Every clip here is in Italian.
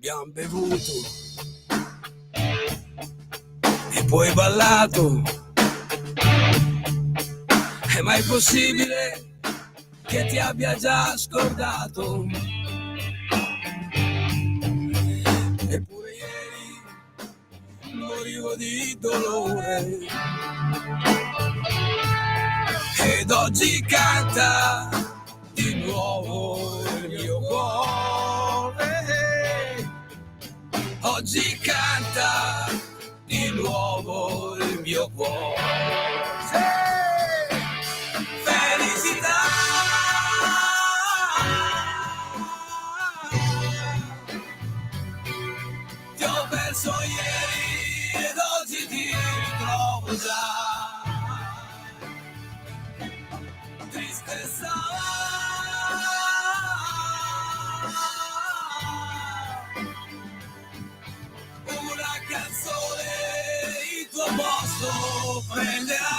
abbiamo bevuto e poi ballato. È mai possibile che ti abbia già scordato? Eppure ieri morivo di dolore ed oggi canta di nuovo il mio cuore. Oggi canta di nuovo il mio cuore. Felicità. Ti ho perso ieri ed oggi ti ritrovo già. Tristezza. Una canzone il tuo posto prenderà.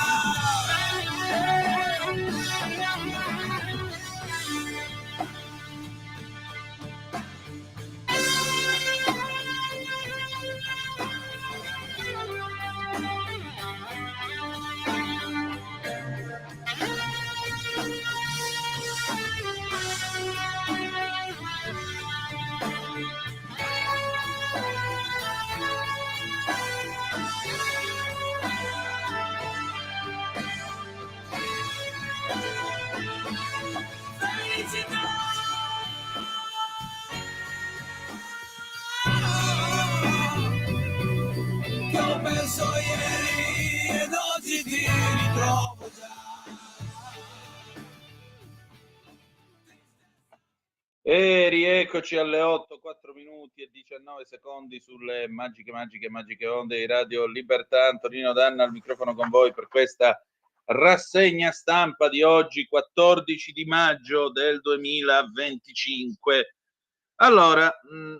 Che ho perso ieri ed oggi ti ritrovo già. E rieccoci alle 8, 4 minuti e 19 secondi sulle magiche onde di Radio Libertà. Antonino Danna al microfono con voi per questa rassegna stampa di oggi, 14 di maggio del 2025. Allora,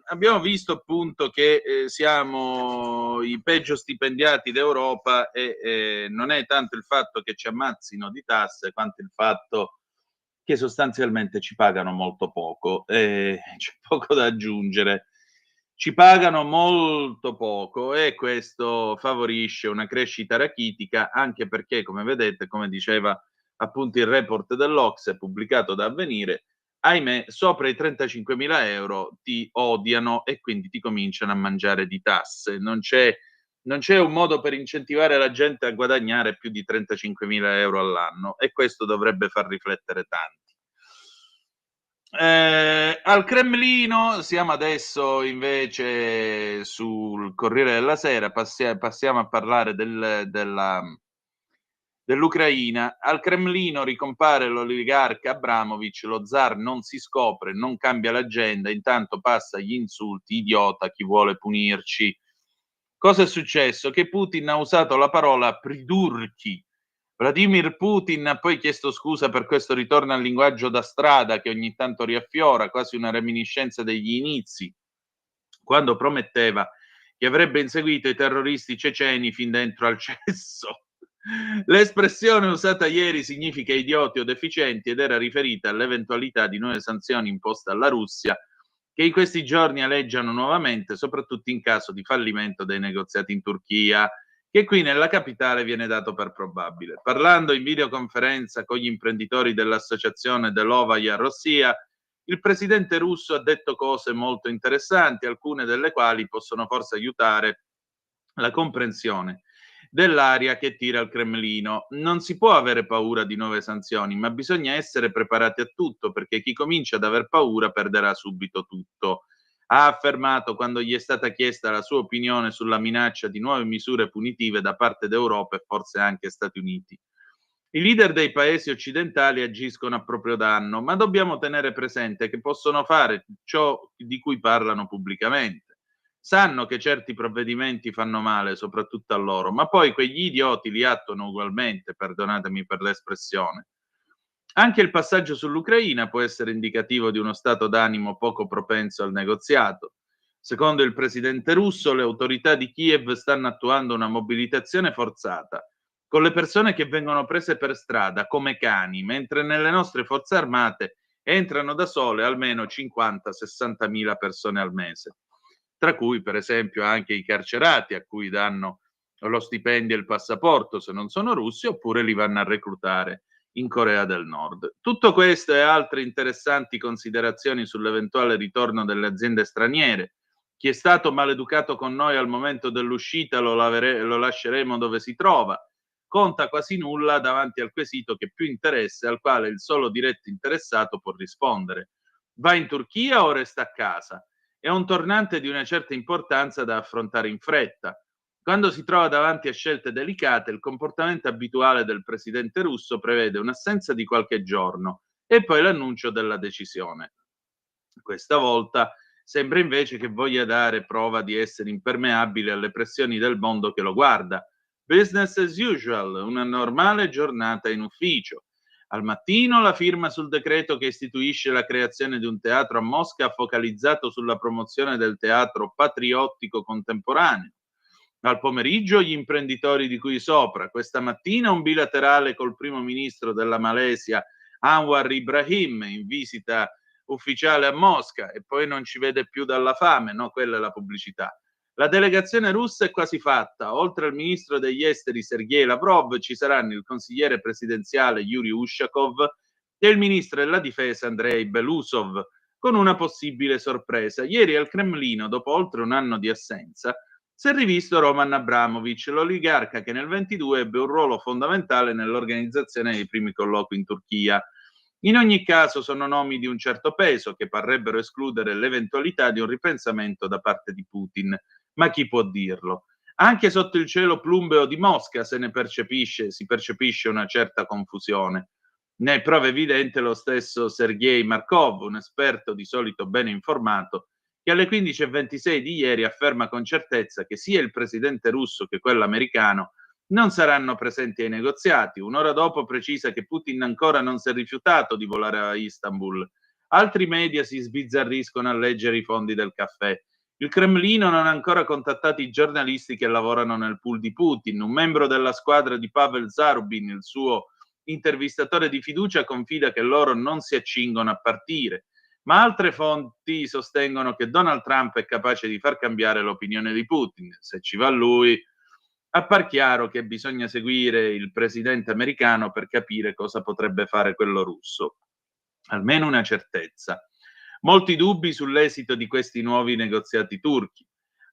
abbiamo visto appunto che siamo i peggio stipendiati d'Europa e non è tanto il fatto che ci ammazzino di tasse quanto il fatto che sostanzialmente ci pagano molto poco. C'è poco da aggiungere. Ci pagano molto poco e questo favorisce una crescita rachitica, anche perché, come vedete, come diceva appunto il report dell'Ocse pubblicato da Avvenire, ahimè, sopra i 35.000 euro ti odiano e quindi ti cominciano a mangiare di tasse. Non c'è un modo per incentivare la gente a guadagnare più di 35.000 euro all'anno e questo dovrebbe far riflettere tanti. Al Cremlino siamo adesso invece sul Corriere della Sera, passiamo a parlare dell'Ucraina. Al Cremlino ricompare l'oligarca Abramovic, lo zar non si scopre, non cambia l'agenda, intanto passa gli insulti, idiota, chi vuole punirci. Cosa è successo? Che Putin ha usato la parola pridurchi. Vladimir Putin ha poi chiesto scusa per questo ritorno al linguaggio da strada che ogni tanto riaffiora, quasi una reminiscenza degli inizi, quando prometteva che avrebbe inseguito i terroristi ceceni fin dentro al cesso. L'espressione usata ieri significa idioti o deficienti ed era riferita all'eventualità di nuove sanzioni imposte alla Russia che in questi giorni aleggiano nuovamente, soprattutto in caso di fallimento dei negoziati in Turchia, che qui nella capitale viene dato per probabile. Parlando in videoconferenza con gli imprenditori dell'associazione Delovaya Rossia, il presidente russo ha detto cose molto interessanti, alcune delle quali possono forse aiutare la comprensione dell'aria che tira al Cremlino. Non si può avere paura di nuove sanzioni, ma bisogna essere preparati a tutto, perché chi comincia ad aver paura perderà subito tutto. Ha affermato quando gli è stata chiesta la sua opinione sulla minaccia di nuove misure punitive da parte d'Europa e forse anche Stati Uniti. I leader dei paesi occidentali agiscono a proprio danno, ma dobbiamo tenere presente che possono fare ciò di cui parlano pubblicamente. Sanno che certi provvedimenti fanno male, soprattutto a loro, ma poi quegli idioti li attuano ugualmente, perdonatemi per l'espressione. Anche il passaggio sull'Ucraina può essere indicativo di uno stato d'animo poco propenso al negoziato. Secondo il presidente russo, le autorità di Kiev stanno attuando una mobilitazione forzata, con le persone che vengono prese per strada come cani, mentre nelle nostre forze armate entrano da sole almeno 50-60 mila persone al mese. tra cui per esempio anche i carcerati a cui danno lo stipendio e il passaporto se non sono russi, oppure li vanno a reclutare in Corea del Nord. Tutto questo e altre interessanti considerazioni sull'eventuale ritorno delle aziende straniere. Chi è stato maleducato con noi al momento dell'uscita lo lasceremo dove si trova. Conta quasi nulla davanti al quesito che più interessa e al quale il solo diretto interessato può rispondere. Va in Turchia o resta a casa? È un tornante di una certa importanza da affrontare in fretta. Quando si trova davanti a scelte delicate, il comportamento abituale del presidente russo prevede un'assenza di qualche giorno e poi l'annuncio della decisione. Questa volta sembra invece che voglia dare prova di essere impermeabile alle pressioni del mondo che lo guarda. Business as usual, una normale giornata in ufficio. Al mattino la firma sul decreto che istituisce la creazione di un teatro a Mosca focalizzato sulla promozione del teatro patriottico contemporaneo. Al pomeriggio gli imprenditori di cui sopra. Questa mattina un bilaterale col primo ministro della Malesia Anwar Ibrahim in visita ufficiale a Mosca e poi non ci vede più dalla fame, no? Quella è la pubblicità. La delegazione russa è quasi fatta. Oltre al ministro degli esteri Sergei Lavrov ci saranno il consigliere presidenziale Yuri Ushakov e il ministro della difesa Andrei Belousov, con una possibile sorpresa. Ieri al Cremlino, dopo oltre un anno di assenza, si è rivisto Roman Abramovich, l'oligarca che nel 22 ebbe un ruolo fondamentale nell'organizzazione dei primi colloqui in Turchia. In ogni caso sono nomi di un certo peso che parrebbero escludere l'eventualità di un ripensamento da parte di Putin, ma chi può dirlo? Anche sotto il cielo plumbeo di Mosca si percepisce una certa confusione. Ne è prova evidente lo stesso Sergei Markov, un esperto di solito bene informato, che alle 15:26 di ieri afferma con certezza che sia il presidente russo che quello americano non saranno presenti ai negoziati. Un'ora dopo precisa che Putin ancora non si è rifiutato di volare a Istanbul. Altri media si sbizzarriscono a leggere i fondi del caffè. Il Cremlino non ha ancora contattato i giornalisti che lavorano nel pool di Putin. Un membro della squadra di Pavel Zarubin, il suo intervistatore di fiducia, confida che loro non si accingono a partire. Ma altre fonti sostengono che Donald Trump è capace di far cambiare l'opinione di Putin. Se ci va lui, appar chiaro che bisogna seguire il presidente americano per capire cosa potrebbe fare quello russo. Almeno una certezza. Molti dubbi sull'esito di questi nuovi negoziati turchi.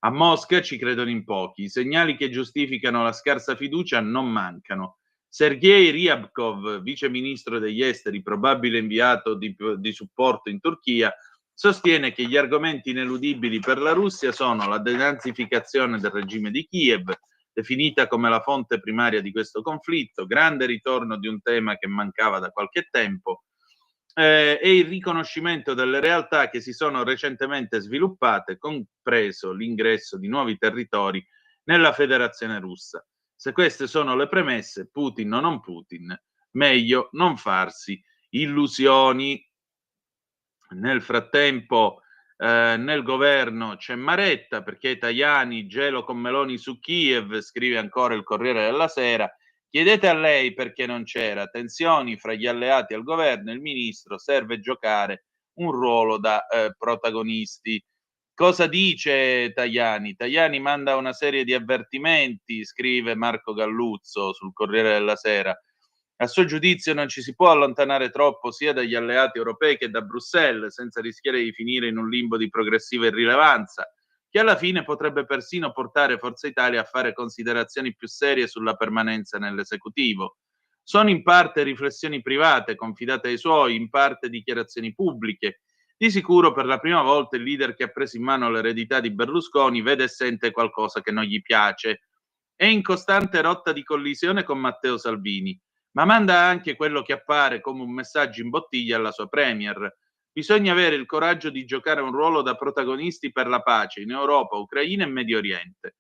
A Mosca ci credono in pochi. I segnali che giustificano la scarsa fiducia non mancano. Sergei Ryabkov, vice ministro degli esteri, probabile inviato di supporto in Turchia, sostiene che gli argomenti ineludibili per la Russia sono la denazificazione del regime di Kiev, definita come la fonte primaria di questo conflitto, grande ritorno di un tema che mancava da qualche tempo, e il riconoscimento delle realtà che si sono recentemente sviluppate, compreso l'ingresso di nuovi territori nella Federazione Russa. Se queste sono le premesse, Putin o non Putin, meglio non farsi illusioni. Nel frattempo nel governo c'è Maretta perché Tajani gelo con Meloni su Kiev, scrive ancora il Corriere della Sera. Chiedete a lei perché non c'era. Tensioni fra gli alleati al governo e il ministro, serve giocare un ruolo da protagonisti. Cosa dice Tajani? Tajani manda una serie di avvertimenti, scrive Marco Galluzzo sul Corriere della Sera. A suo giudizio non ci si può allontanare troppo sia dagli alleati europei che da Bruxelles, senza rischiare di finire in un limbo di progressiva irrilevanza, che alla fine potrebbe persino portare Forza Italia a fare considerazioni più serie sulla permanenza nell'esecutivo. Sono in parte riflessioni private, confidate ai suoi, in parte dichiarazioni pubbliche. Di sicuro per la prima volta il leader che ha preso in mano l'eredità di Berlusconi vede e sente qualcosa che non gli piace. È in costante rotta di collisione con Matteo Salvini, ma manda anche quello che appare come un messaggio in bottiglia alla sua premier. Bisogna avere il coraggio di giocare un ruolo da protagonisti per la pace in Europa, Ucraina e Medio Oriente.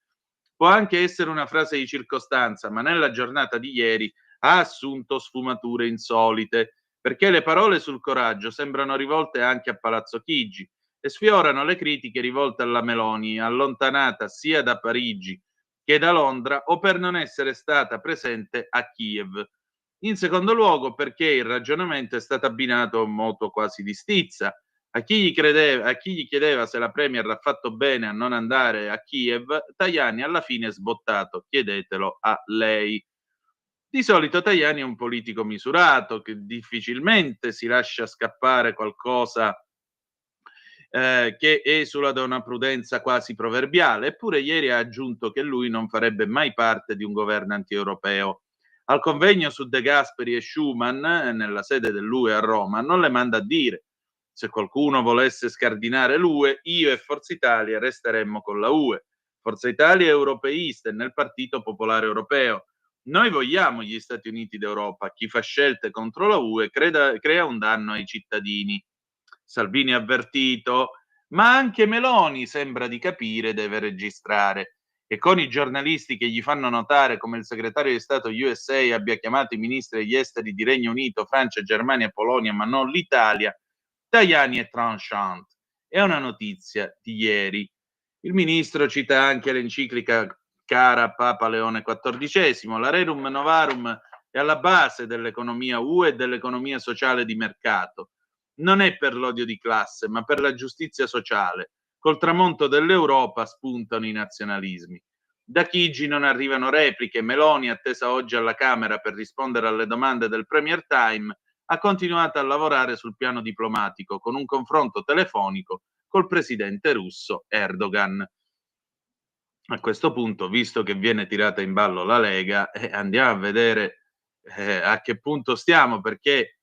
Può anche essere una frase di circostanza, ma nella giornata di ieri ha assunto sfumature insolite, perché le parole sul coraggio sembrano rivolte anche a Palazzo Chigi e sfiorano le critiche rivolte alla Meloni, allontanata sia da Parigi che da Londra o per non essere stata presente a Kiev. In secondo luogo perché il ragionamento è stato abbinato a un moto quasi di stizza. A chi gli chiedeva se la Premier ha fatto bene a non andare a Kiev, Tajani alla fine è sbottato: chiedetelo a lei. Di solito Tajani è un politico misurato che difficilmente si lascia scappare qualcosa che esula da una prudenza quasi proverbiale, eppure ieri ha aggiunto che lui non farebbe mai parte di un governo anti-europeo. Al convegno su De Gasperi e Schuman, nella sede dell'UE a Roma, non le manda a dire: se qualcuno volesse scardinare l'UE, io e Forza Italia resteremmo con la UE. Forza Italia è europeista e nel Partito Popolare Europeo. Noi vogliamo gli Stati Uniti d'Europa. Chi fa scelte contro la UE crea un danno ai cittadini. Salvini avvertito, ma anche Meloni sembra di capire, deve registrare. E con i giornalisti che gli fanno notare come il segretario di Stato USA abbia chiamato i ministri degli esteri di Regno Unito, Francia, Germania e Polonia, ma non l'Italia, Tajani è tranchant. È una notizia di ieri. Il ministro cita anche l'enciclica cara a Papa Leone XIV, la Rerum Novarum è alla base dell'economia UE e dell'economia sociale di mercato. Non è per l'odio di classe, ma per la giustizia sociale. Col tramonto dell'Europa spuntano i nazionalismi. Da Chigi non arrivano repliche. Meloni, attesa oggi alla Camera per rispondere alle domande del Premier Time, ha continuato a lavorare sul piano diplomatico con un confronto telefonico col presidente russo Erdogan. A questo punto, visto che viene tirata in ballo la Lega, andiamo a vedere a che punto stiamo, perché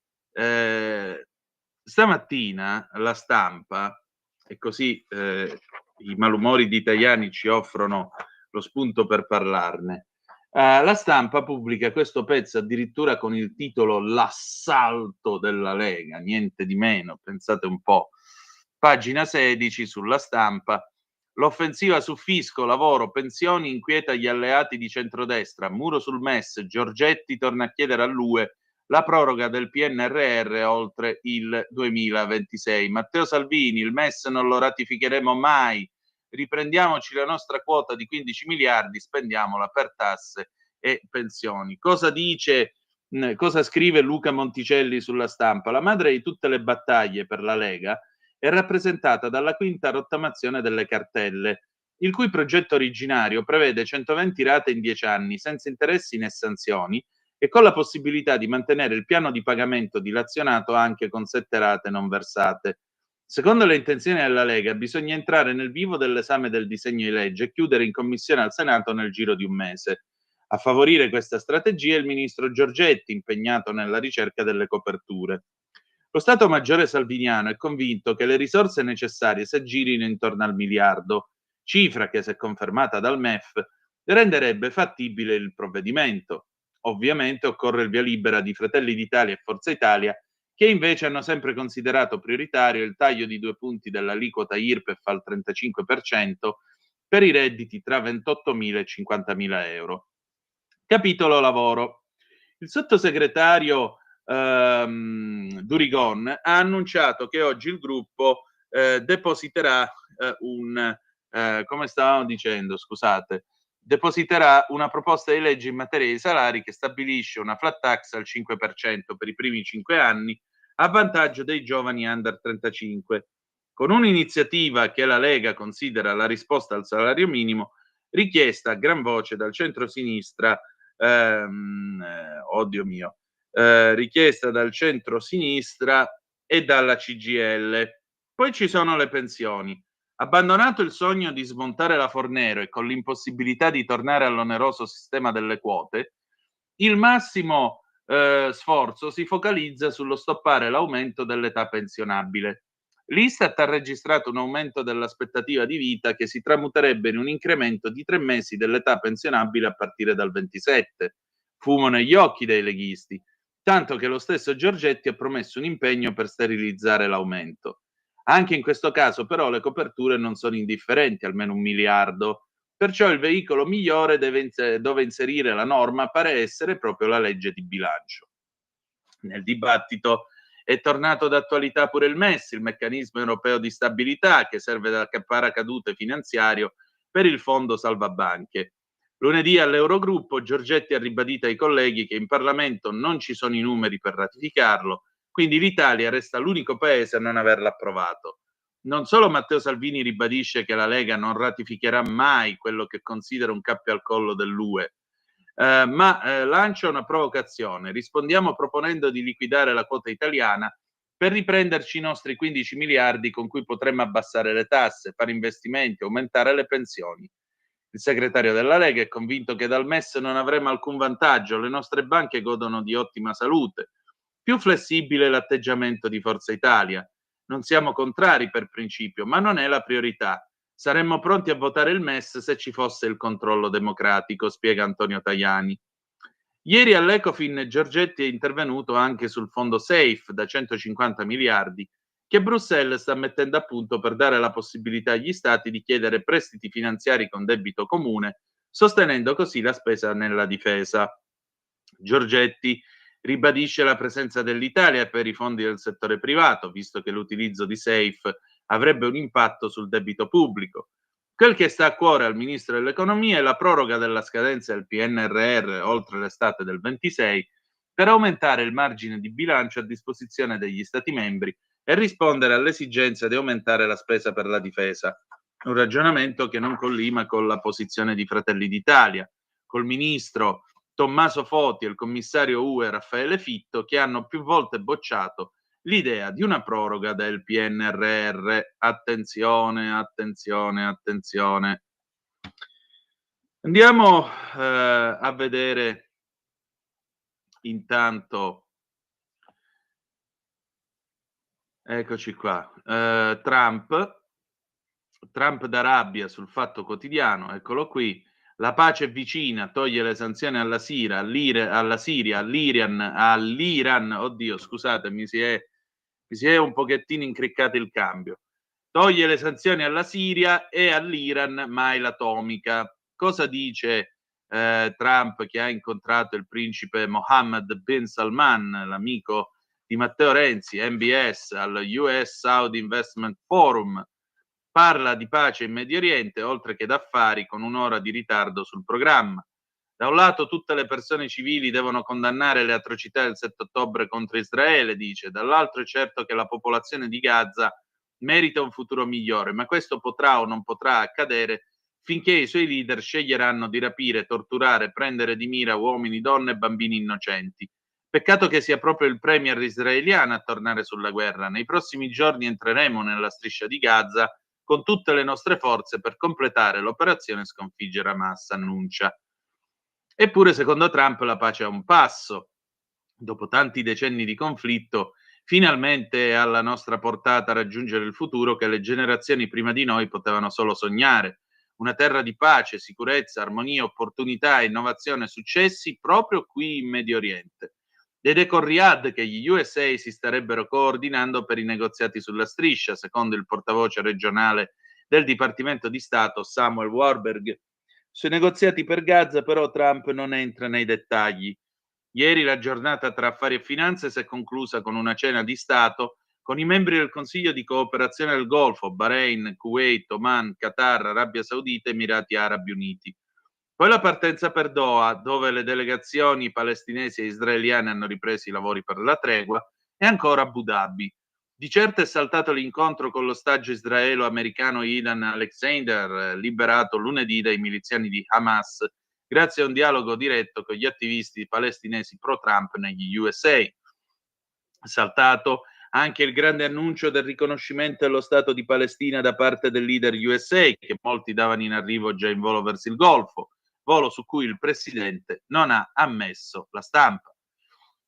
stamattina La Stampa, e così i malumori di Tajani ci offrono lo spunto per parlarne, La Stampa pubblica questo pezzo addirittura con il titolo L'assalto della Lega, niente di meno, pensate un po'. Pagina 16 sulla Stampa. L'offensiva su fisco, lavoro, pensioni inquieta gli alleati di centrodestra. Muro sul MES, Giorgetti torna a chiedere all'UE la proroga del PNRR oltre il 2026. Matteo Salvini, il MES non lo ratificheremo mai. Riprendiamoci la nostra quota di 15 miliardi, spendiamola per tasse e pensioni. Cosa scrive Luca Monticelli sulla Stampa? La madre di tutte le battaglie per la Lega è rappresentata dalla quinta rottamazione delle cartelle, il cui progetto originario prevede 120 rate in 10 anni, senza interessi né sanzioni, e con la possibilità di mantenere il piano di pagamento dilazionato anche con 7 rate non versate. Secondo le intenzioni della Lega, bisogna entrare nel vivo dell'esame del disegno di legge e chiudere in commissione al Senato nel giro di un mese. A favorire questa strategia è il ministro Giorgetti, impegnato nella ricerca delle coperture. Lo Stato Maggiore salviniano è convinto che le risorse necessarie si aggirino intorno al miliardo, cifra che, se confermata dal MEF, renderebbe fattibile il provvedimento. Ovviamente occorre il via libera di Fratelli d'Italia e Forza Italia, che invece hanno sempre considerato prioritario il taglio di 2 punti dell'aliquota IRPEF al 35% per i redditi tra 28.000 e 50.000 euro. Capitolo lavoro. Il sottosegretario Durigon ha annunciato che oggi il gruppo depositerà come stavamo dicendo, scusate, depositerà una proposta di legge in materia di salari che stabilisce una flat tax al 5% per i primi 5 anni a vantaggio dei giovani under 35, con un'iniziativa che la Lega considera la risposta al salario minimo, richiesta a gran voce dal centro-sinistra, oddio mio, richiesta dal centro-sinistra e dalla CGIL. Poi ci sono le pensioni. Abbandonato il sogno di smontare la Fornero e con l'impossibilità di tornare all'oneroso sistema delle quote, il massimo sforzo si focalizza sullo stoppare l'aumento dell'età pensionabile. L'Istat ha registrato un aumento dell'aspettativa di vita che si tramuterebbe in un incremento di 3 mesi dell'età pensionabile a partire dal 27. Fumo negli occhi dei leghisti, tanto che lo stesso Giorgetti ha promesso un impegno per sterilizzare l'aumento. Anche in questo caso però le coperture non sono indifferenti, almeno 1 miliardo. Perciò il veicolo migliore dove inserire la norma pare essere proprio la legge di bilancio. Nel dibattito è tornato d'attualità pure il MES, il meccanismo europeo di stabilità, che serve da paracadute finanziario per il fondo salvabanche. Lunedì all'Eurogruppo Giorgetti ha ribadito ai colleghi che in Parlamento non ci sono i numeri per ratificarlo, Quindi l'Italia resta l'unico paese a non averla approvato. Non solo Matteo Salvini ribadisce che la Lega non ratificherà mai quello che considera un cappio al collo dell'UE, ma lancia una provocazione. Rispondiamo proponendo di liquidare la quota italiana per riprenderci i nostri 15 miliardi con cui potremmo abbassare le tasse, fare investimenti, aumentare le pensioni. Il segretario della Lega è convinto che dal MES non avremo alcun vantaggio, le nostre banche godono di ottima salute. Più flessibile l'atteggiamento di Forza Italia. Non siamo contrari per principio, ma non è la priorità. Saremmo pronti a votare il MES se ci fosse il controllo democratico, spiega Antonio Tajani. Ieri all'Ecofin Giorgetti è intervenuto anche sul fondo SAFE da 150 miliardi che Bruxelles sta mettendo a punto per dare la possibilità agli stati di chiedere prestiti finanziari con debito comune, sostenendo così la spesa nella difesa. Giorgetti ribadisce la presenza dell'Italia per i fondi del settore privato, visto che l'utilizzo di SAFE avrebbe un impatto sul debito pubblico. Quel che sta a cuore al Ministro dell'Economia è la proroga della scadenza del PNRR oltre l'estate del 26 per aumentare il margine di bilancio a disposizione degli Stati membri e rispondere all'esigenza di aumentare la spesa per la difesa. Un ragionamento che non collima con la posizione di Fratelli d'Italia, col ministro Tommaso Foti e il commissario UE Raffaele Fitto, che hanno più volte bocciato l'idea di una proroga del PNRR. Attenzione, attenzione, attenzione. Andiamo a vedere intanto, eccoci qua, Trump da rabbia sul Fatto Quotidiano, eccolo qui. La pace è vicina, toglie le sanzioni alla Siria, all'Iran. Oddio, scusate, mi si è un pochettino incriccato il cambio. Toglie le sanzioni alla Siria e all'Iran, mai l'atomica. Cosa dice Trump, che ha incontrato il principe Mohammed bin Salman, l'amico di Matteo Renzi, MBS, al US Saudi Investment Forum? Parla di pace in Medio Oriente, oltre che d'affari, con un'ora di ritardo sul programma. Da un lato tutte le persone civili devono condannare le atrocità del 7 ottobre contro Israele, dice, dall'altro è certo che la popolazione di Gaza merita un futuro migliore, ma questo potrà o non potrà accadere finché i suoi leader sceglieranno di rapire, torturare, prendere di mira uomini, donne e bambini innocenti. Peccato che sia proprio il premier israeliano a tornare sulla guerra. Nei prossimi giorni entreremo nella striscia di Gaza con tutte le nostre forze per completare l'operazione e sconfiggere Hamas, annuncia. Eppure, secondo Trump, la pace è a un passo. Dopo tanti decenni di conflitto, finalmente è alla nostra portata raggiungere il futuro che le generazioni prima di noi potevano solo sognare. Una terra di pace, sicurezza, armonia, opportunità, innovazione, successi proprio qui in Medio Oriente. Ed è con Riyadh che gli USA si starebbero coordinando per i negoziati sulla striscia, secondo il portavoce regionale del Dipartimento di Stato Samuel Warburg. Sui negoziati per Gaza però Trump non entra nei dettagli. Ieri la giornata tra affari e finanze si è conclusa con una cena di Stato con i membri del Consiglio di cooperazione del Golfo, Bahrain, Kuwait, Oman, Qatar, Arabia Saudita e Emirati Arabi Uniti. Poi la partenza per Doha, dove le delegazioni palestinesi e israeliane hanno ripreso i lavori per la tregua, e ancora Abu Dhabi. Di certo è saltato l'incontro con l'ostaggio israelo-americano Ilan Alexander, liberato lunedì dai miliziani di Hamas, grazie a un dialogo diretto con gli attivisti palestinesi pro-Trump negli USA. Saltato anche il grande annuncio del riconoscimento dello Stato di Palestina da parte del leader USA, che molti davano in arrivo già in volo verso il Golfo, volo su cui il presidente non ha ammesso la stampa.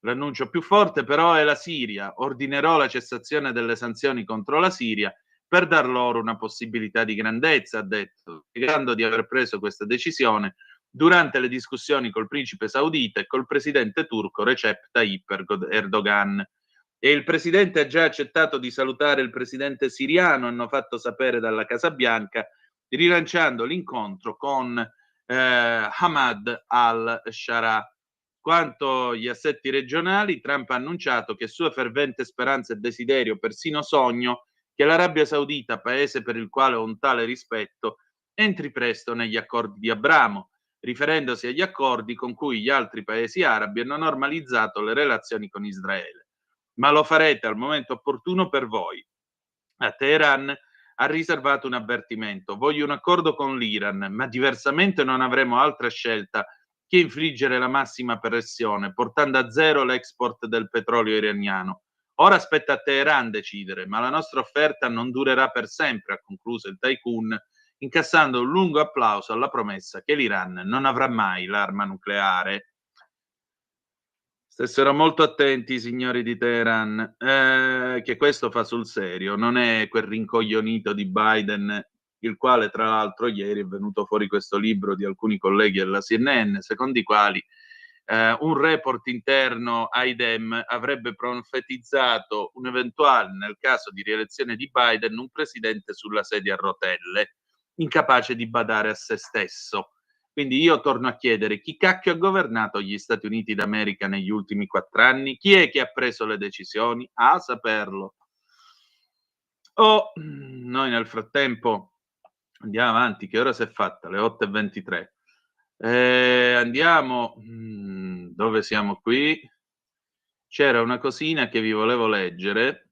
L'annuncio più forte però è la Siria. Ordinerò la cessazione delle sanzioni contro la Siria per dar loro una possibilità di grandezza, ha detto, spiegando di aver preso questa decisione durante le discussioni col principe saudita e col presidente turco Recep Tayyip Erdogan. E il presidente ha già accettato di salutare il presidente siriano, hanno fatto sapere dalla Casa Bianca, rilanciando l'incontro con Ahmad al-Shara. Quanto agli assetti regionali, Trump ha annunciato che sua fervente speranza e desiderio, persino sogno, che l'Arabia Saudita, paese per il quale ho un tale rispetto, entri presto negli accordi di Abramo, riferendosi agli accordi con cui gli altri paesi arabi hanno normalizzato le relazioni con Israele. ma lo farete al momento opportuno per voi. A Teheran ha riservato un avvertimento: voglio un accordo con l'Iran, ma diversamente non avremo altra scelta che infliggere la massima pressione, portando a zero l'export del petrolio iraniano. Ora spetta a Teheran decidere, ma la nostra offerta non durerà per sempre, ha concluso il tycoon, incassando un lungo applauso alla promessa che l'Iran non avrà mai l'arma nucleare. Stessero molto attenti i signori di Teheran, che questo fa sul serio, non è quel rincoglionito di Biden, il quale tra l'altro ieri è venuto fuori questo libro di alcuni colleghi della CNN, secondo i quali un report interno ai Dem avrebbe profetizzato un eventuale, nel caso di rielezione di Biden, un presidente sulla sedia a rotelle, incapace di badare a se stesso. Quindi io torno a chiedere: chi cacchio ha governato gli Stati Uniti d'America negli ultimi 4 anni? Chi è che ha preso le decisioni? A saperlo. Noi nel frattempo andiamo avanti, che ora si è fatta? Le 8:23. Andiamo, dove siamo qui? C'era una cosina che vi volevo leggere.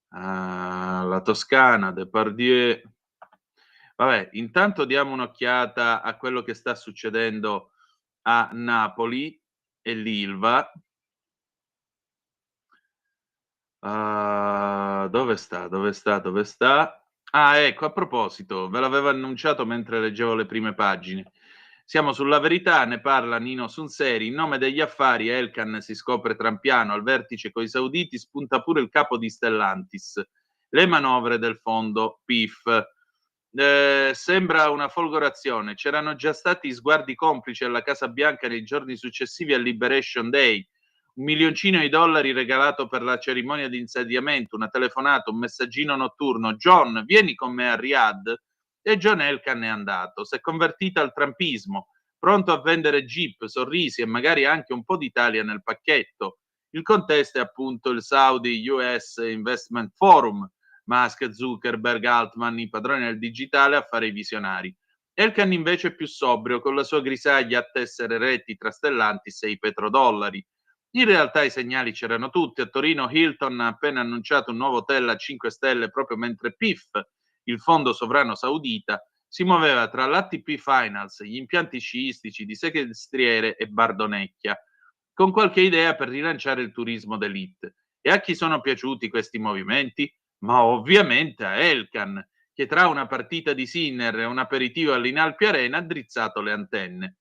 La Toscana, Depardieu. Vabbè, intanto diamo un'occhiata a quello che sta succedendo a Napoli e l'Ilva. Dove sta? Dove sta? Dove sta? Ah, ecco, a proposito, ve l'avevo annunciato mentre leggevo le prime pagine. Siamo sulla Verità, ne parla Nino Sunseri. In nome degli affari, Elkan si scopre trampiano al vertice coi sauditi, spunta pure il capo di Stellantis. Le manovre del fondo PIF. Sembra una folgorazione. C'erano già stati sguardi complici alla Casa Bianca nei giorni successivi al Liberation Day. $1 milioncino regalato per la cerimonia di insediamento, una telefonata, un messaggino notturno: John, vieni con me a Riyadh. E John Elkann è andato, si è convertito al trumpismo, pronto a vendere jeep, sorrisi e magari anche un po' d'Italia nel pacchetto. Il contesto è appunto il Saudi US Investment Forum, Musk, Zuckerberg, Altman, i padroni del digitale a fare i visionari. Elkann invece è più sobrio, con la sua grisaglia a tessere retti tra Stellantis e i petrodollari. In realtà i segnali c'erano tutti. A Torino Hilton ha appena annunciato un nuovo hotel a 5 stelle proprio mentre PIF, il fondo sovrano saudita, si muoveva tra l'ATP Finals, gli impianti sciistici di Segestriere e Bardonecchia, con qualche idea per rilanciare il turismo d'élite. E a chi sono piaciuti questi movimenti? Ma ovviamente a Elkann, che tra una partita di Sinner e un aperitivo all'Inalpi Arena ha drizzato le antenne.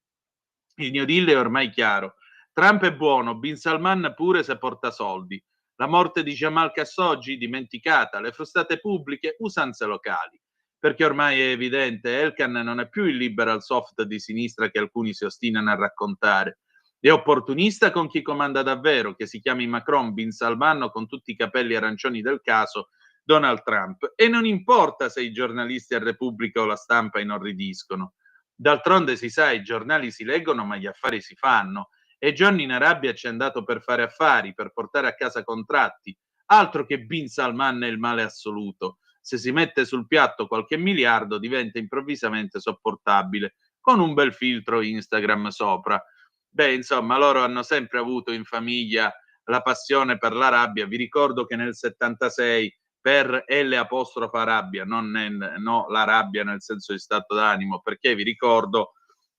Il New Deal è ormai chiaro. Trump è buono, Bin Salman pure se porta soldi. La morte di Jamal Khashoggi dimenticata, le frustate pubbliche, usanze locali. Perché ormai è evidente, Elkann non è più il liberal soft di sinistra che alcuni si ostinano a raccontare. È opportunista con chi comanda davvero, che si chiami Macron, Bin Salman o con tutti i capelli arancioni del caso, Donald Trump. E non importa se i giornalisti a Repubblica o la stampa inorridiscono. D'altronde si sa, i giornali si leggono ma gli affari si fanno. E Johnny in Arabia ci è andato per fare affari, per portare a casa contratti. Altro che Bin Salman è il male assoluto. Se si mette sul piatto qualche miliardo diventa improvvisamente sopportabile, con un bel filtro Instagram sopra. Beh, insomma, loro hanno sempre avuto in famiglia la passione per l'Arabia. Vi ricordo che nel 76 per L'(Arabia, non no, l'Arabia nel senso di stato d'animo, perché vi ricordo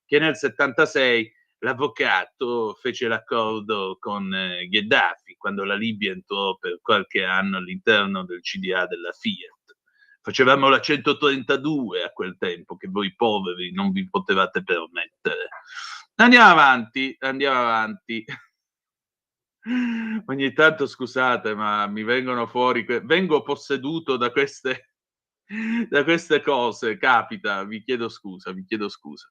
che nel 76 l'avvocato fece l'accordo con Gheddafi quando la Libia entrò per qualche anno all'interno del CDA della Fiat. Facevamo la 132 a quel tempo, che voi poveri non vi potevate permettere. Andiamo avanti, andiamo avanti. Ogni tanto scusate, ma mi vengono fuori, vengo posseduto da queste cose, capita, vi chiedo scusa, vi chiedo scusa.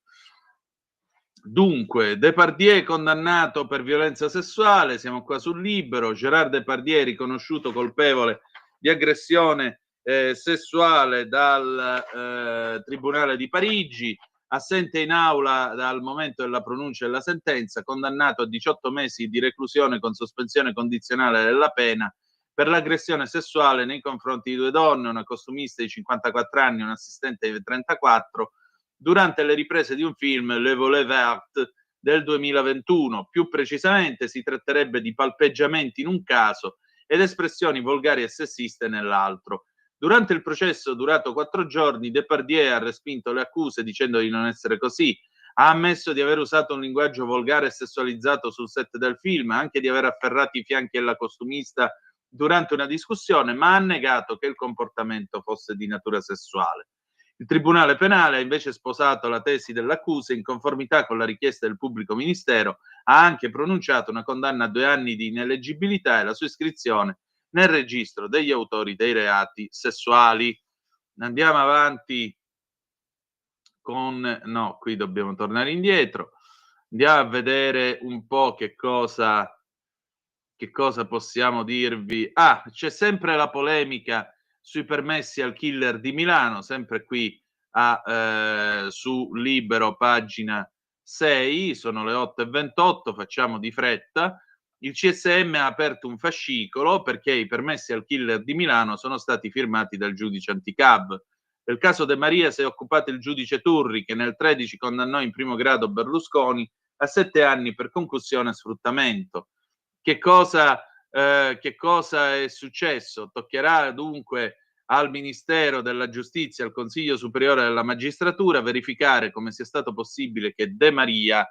Dunque, Depardieu condannato per violenza sessuale, siamo qua sul Libero. Gérard Depardieu riconosciuto colpevole di aggressione sessuale dal Tribunale di Parigi, assente in aula dal momento della pronuncia della sentenza, condannato a 18 mesi di reclusione con sospensione condizionale della pena per l'aggressione sessuale nei confronti di 2 donne, una costumista di 54 anni e un assistente di 34, durante le riprese di un film Le Volet Vert del 2021. Più precisamente si tratterebbe di palpeggiamenti in un caso ed espressioni volgari e sessiste nell'altro. Durante il processo durato 4 giorni, Depardieu ha respinto le accuse dicendo di non essere così. Ha ammesso di aver usato un linguaggio volgare e sessualizzato sul set del film, anche di aver afferrato i fianchi alla costumista durante una discussione, ma ha negato che il comportamento fosse di natura sessuale. Il Tribunale Penale ha invece sposato la tesi dell'accusa in conformità con la richiesta del pubblico ministero, ha anche pronunciato una condanna a 2 anni di ineleggibilità e la sua iscrizione nel registro degli autori dei reati sessuali. Andiamo avanti con... No, qui dobbiamo tornare indietro. Andiamo a vedere un po' che cosa possiamo dirvi. C'è sempre la polemica sui permessi al killer di Milano, sempre qui su Libero, pagina 6, sono le 8:28, facciamo di fretta. Il CSM ha aperto un fascicolo perché i permessi al killer di Milano sono stati firmati dal giudice anticab. Del caso De Maria si è occupato il giudice Turri, che nel 13 condannò in primo grado Berlusconi a 7 anni per concussione e sfruttamento. Che cosa è successo? Toccherà dunque al Ministero della Giustizia, al Consiglio Superiore della Magistratura, verificare come sia stato possibile che De Maria,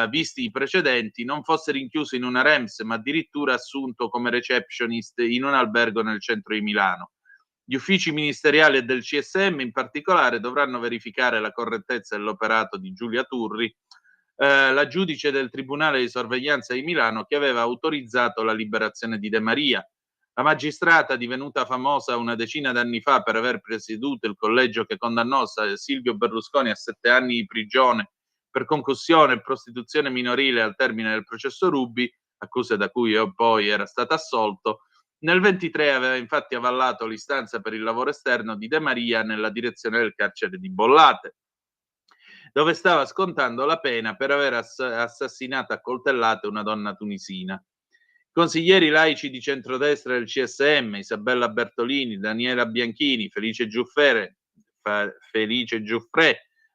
visti i precedenti, non fosse rinchiuso in una REMS, ma addirittura assunto come receptionist in un albergo nel centro di Milano. Gli uffici ministeriali e del CSM in particolare dovranno verificare la correttezza dell'operato di Giulia Turri, la giudice del Tribunale di Sorveglianza di Milano, che aveva autorizzato la liberazione di De Maria. La magistrata, divenuta famosa una decina d'anni fa per aver presieduto il collegio che condannò Silvio Berlusconi a 7 anni di prigione per concussione e prostituzione minorile al termine del processo Ruby, accuse da cui poi era stato assolto, nel 23 aveva infatti avallato l'istanza per il lavoro esterno di De Maria nella direzione del carcere di Bollate, dove stava scontando la pena per aver assassinato a coltellate una donna tunisina. Consiglieri laici di centrodestra del CSM, Isabella Bertolini, Daniela Bianchini, Felice Giuffre,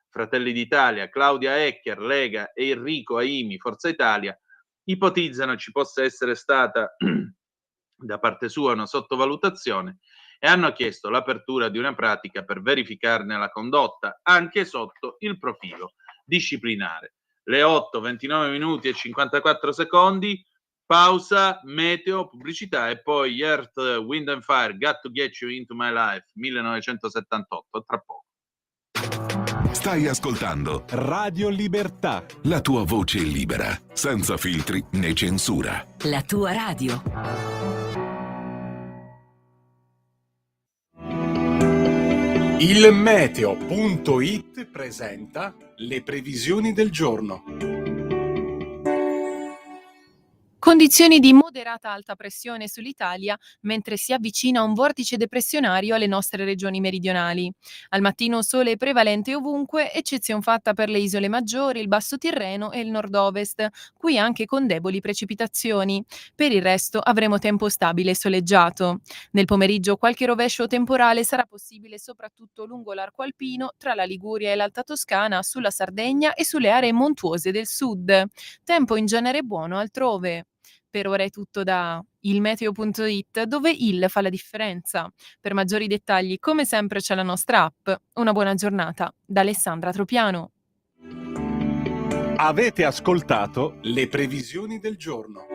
Fratelli d'Italia, Claudia Ecker, Lega e Enrico Aimi, Forza Italia, ipotizzano ci possa essere stata da parte sua una sottovalutazione e hanno chiesto l'apertura di una pratica per verificarne la condotta anche sotto il profilo disciplinare. Le 8:29 minuti e 54 secondi, pausa, meteo, pubblicità e poi Earth, Wind and Fire, Got to Get You Into My Life, 1978, tra poco. Stai ascoltando Radio Libertà, la tua voce libera, senza filtri né censura. La tua radio. il meteo.it presenta le previsioni del giorno. Condizioni di moderata alta pressione sull'Italia mentre si avvicina un vortice depressionario alle nostre regioni meridionali. Al mattino sole prevalente ovunque, eccezion fatta per le isole maggiori, il Basso Tirreno e il nord-ovest, qui anche con deboli precipitazioni. Per il resto avremo tempo stabile e soleggiato. Nel pomeriggio qualche rovescio temporale sarà possibile soprattutto lungo l'arco alpino, tra la Liguria e l'Alta Toscana, sulla Sardegna e sulle aree montuose del sud. Tempo in genere buono altrove. Per ora è tutto da ilmeteo.it, dove il fa la differenza. Per maggiori dettagli, come sempre, c'è la nostra app. Una buona giornata da Alessandra Tropiano. Avete ascoltato le previsioni del giorno.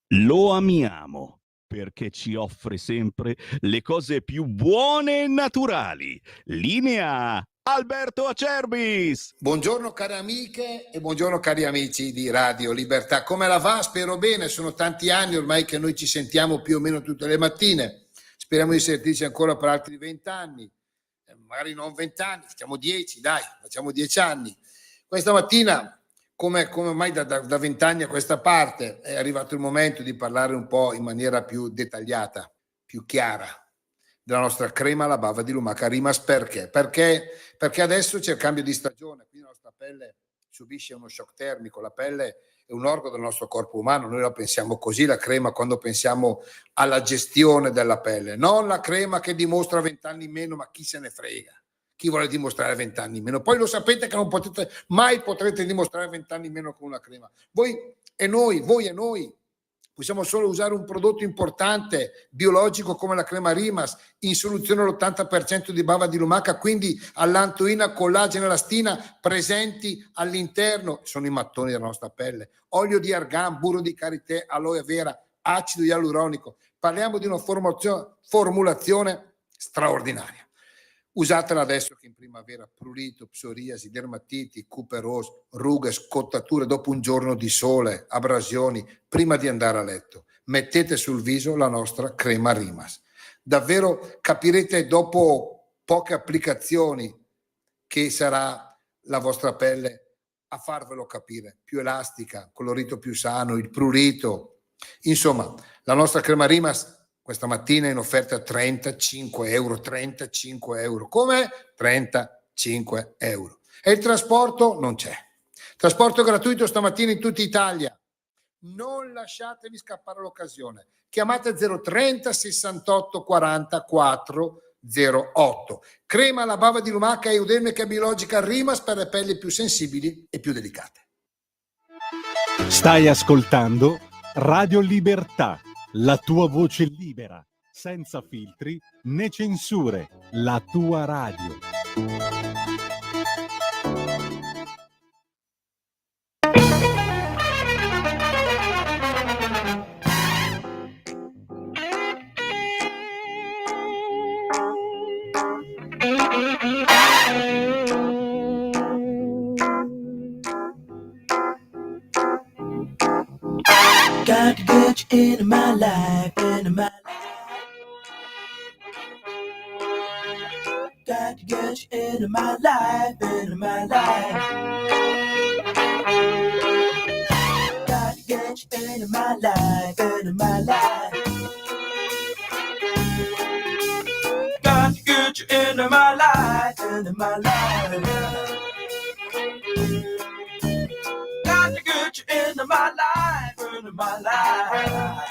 Lo amiamo perché ci offre sempre le cose più buone e naturali. Linea Alberto Acerbis. Buongiorno cari amiche e buongiorno cari amici di Radio Libertà. Come la va? Spero bene, sono tanti anni ormai che noi ci sentiamo più o meno tutte le mattine. Speriamo di sentirci ancora per altri 20 anni, magari non 20 anni, facciamo 10, dai, facciamo 10 anni. Questa mattina, come ormai da 20 anni a questa parte, è arrivato il momento di parlare un po' in maniera più dettagliata, più chiara, della nostra crema alla bava di lumaca rimas. Perché adesso c'è il cambio di stagione, quindi la nostra pelle subisce uno shock termico. La pelle è un organo del nostro corpo umano, noi la pensiamo così, la crema, quando pensiamo alla gestione della pelle, non la crema che dimostra 20 anni in meno, ma chi se ne frega, chi vuole dimostrare 20 anni in meno. Poi lo sapete che non potete mai potrete dimostrare 20 anni in meno con una crema. Voi e noi. Possiamo solo usare un prodotto importante, biologico come la crema Rimas, in soluzione all'80% di bava di lumaca, quindi allantoina, collagene, elastina presenti all'interno, sono i mattoni della nostra pelle, olio di argan, burro di karité, aloe vera, acido ialuronico. Parliamo di una formulazione straordinaria. Usatela adesso che in primavera prurito, psoriasi, dermatiti, cuperose, rughe, scottature dopo un giorno di sole, abrasioni, prima di andare a letto. Mettete sul viso la nostra crema Rimas. Davvero capirete dopo poche applicazioni che sarà la vostra pelle a farvelo capire, più elastica, colorito più sano, il prurito. Insomma, la nostra crema Rimas questa mattina è in offerta a 35 euro. 35 euro. Come? 35 euro. E il trasporto non c'è. Trasporto gratuito stamattina in tutta Italia. Non lasciatevi scappare l'occasione. Chiamate 030 68 44 08. Crema alla bava di lumaca eudemica biologica Rimas per le pelli più sensibili e più delicate. Stai ascoltando Radio Libertà, la tua voce libera, senza filtri né censure, la tua radio. Got to get you into my life, into my life. Got to get you into my life, into my life. Got to get you into my life, into my life. Got to get you into my life, into my life. Got to get you into my life, into my life.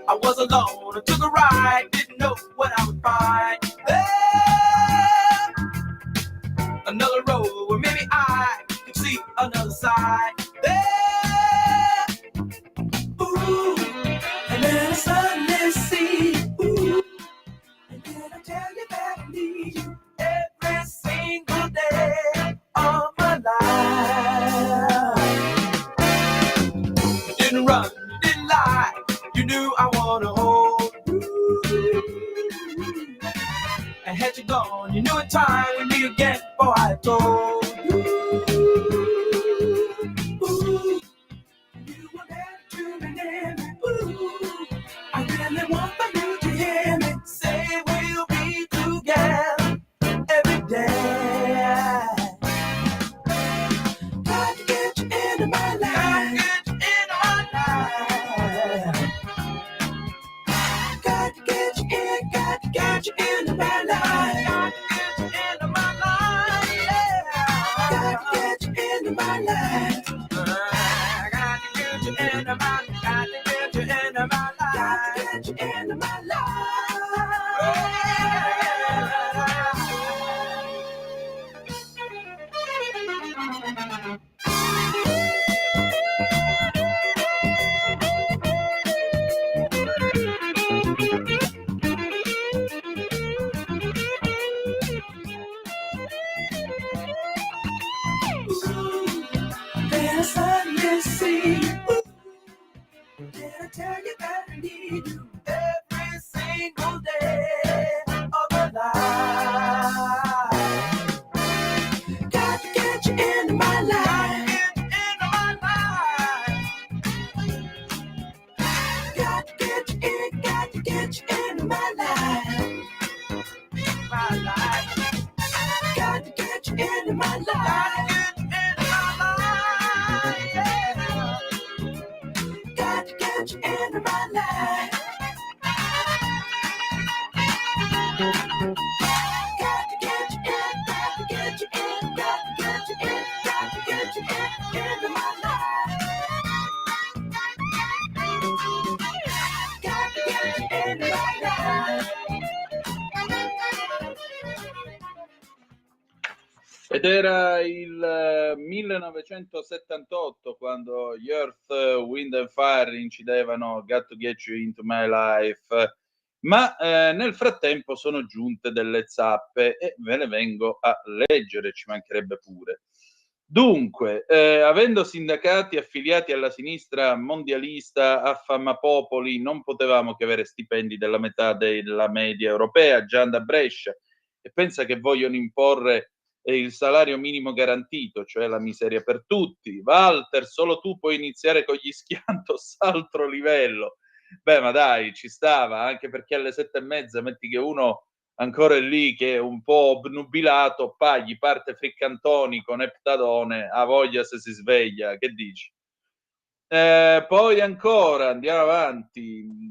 I was alone, I took a ride, didn't know what I would find. Another road where maybe I could see another side. There, ooh, and then I suddenly see, ooh, and then I tell you that I need you every single day of my life. You didn't run, you didn't lie, you knew I wanna hold you. And had you gone, you knew in time we'd meet again before I told you. Ooh, you were there to me, near me. Ooh, I really want for you to hear me say we'll be together every day. Got to get you into my life. Got to get you into my life. Got to get you in, got to get you into my life. Got to get you into my life, yeah. Got to get you into my life. Got to get you into my life. Got to get you into my life. Got to get you into my Then I suddenly see you. Did I tell you that I need you every single day of my life? Got to get you into my life. Got to get you in, got to get you into my life. My life. Got to get you into my life. Got to get get you into my life. Got to get you in, got to get you in, got to get you in, got to get you in, into my life. Got to get you into my life. Ed era il 1978 quando gli Earth, Wind and Fire incidevano Got to Get You Into My Life, ma nel frattempo sono giunte delle zappe e ve ne vengo a leggere, ci mancherebbe pure. Dunque, avendo sindacati affiliati alla sinistra mondialista affamapopoli, non potevamo che avere stipendi della metà della media europea, Gian da Brescia, e pensa che vogliono imporre il salario minimo garantito, cioè la miseria per tutti. Walter, solo tu puoi iniziare con gli schiantos altro livello. Beh, ma dai, ci stava, anche perché alle 7:30 metti che uno ancora è lì che è un po' obnubilato, gli parte friccantoni con eptadone, ha voglia se si sveglia, che dici? Poi ancora, andiamo avanti.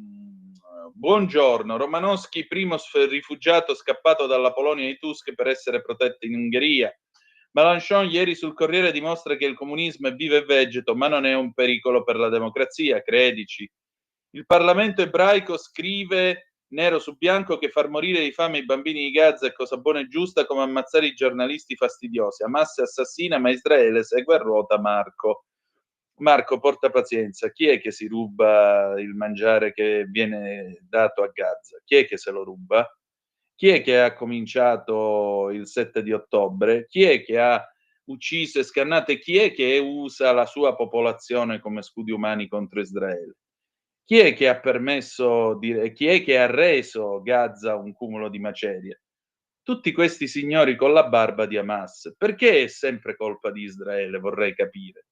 Buongiorno, Romanowski, primo rifugiato scappato dalla Polonia di Tusk per essere protetto in Ungheria. Mélenchon ieri sul Corriere dimostra che il comunismo è vivo e vegeto, ma non è un pericolo per la democrazia, credici. Il Parlamento ebraico scrive nero su bianco che far morire di fame i bambini di Gaza è cosa buona e giusta come ammazzare i giornalisti fastidiosi. Hamas assassina, ma Israele segue a ruota Marco. Marco, porta pazienza, chi è che si ruba il mangiare che viene dato a Gaza? Chi è che se lo ruba? Chi è che ha cominciato il 7 di ottobre? Chi è che ha ucciso e scannato? Chi è che usa la sua popolazione come scudi umani contro Israele? Chi è che ha permesso, chi è che ha reso Gaza un cumulo di macerie? Tutti questi signori con la barba di Hamas. Perché è sempre colpa di Israele, vorrei capire.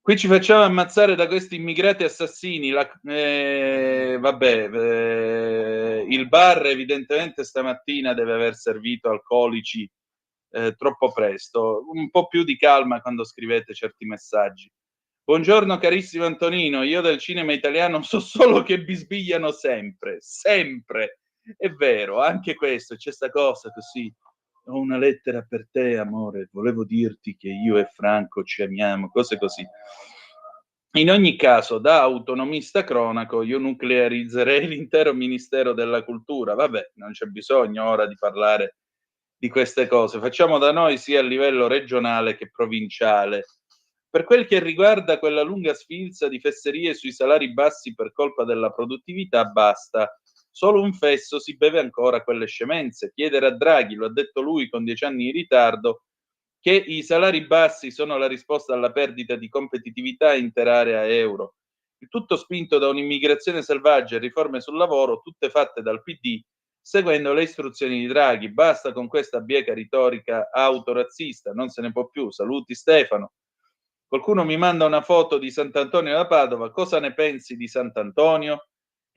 Qui ci facciamo ammazzare da questi immigrati assassini. Il bar evidentemente stamattina deve aver servito alcolici troppo presto. Un po' più di calma quando scrivete certi messaggi. Buongiorno carissimo Antonino, io del cinema italiano so solo che bisbigliano sempre, sempre. È vero, anche questo, c'è sta cosa così. Ho una lettera per te, amore, volevo dirti che io e Franco ci amiamo, cose così. In ogni caso, da autonomista cronaco, io nuclearizzerei l'intero Ministero della Cultura. Vabbè, non c'è bisogno ora di parlare di queste cose. Facciamo da noi sia a livello regionale che provinciale. Per quel che riguarda quella lunga sfilza di fesserie sui salari bassi per colpa della produttività, basta. Solo un fesso si beve ancora quelle scemenze. Chiedere a Draghi, lo ha detto lui con 10 anni di ritardo, che i salari bassi sono la risposta alla perdita di competitività interarea euro. Il tutto spinto da un'immigrazione selvaggia e riforme sul lavoro, tutte fatte dal PD, seguendo le istruzioni di Draghi. Basta con questa bieca retorica autorazzista, non se ne può più. Saluti Stefano. Qualcuno mi manda una foto di Sant'Antonio da Padova. Cosa ne pensi di Sant'Antonio?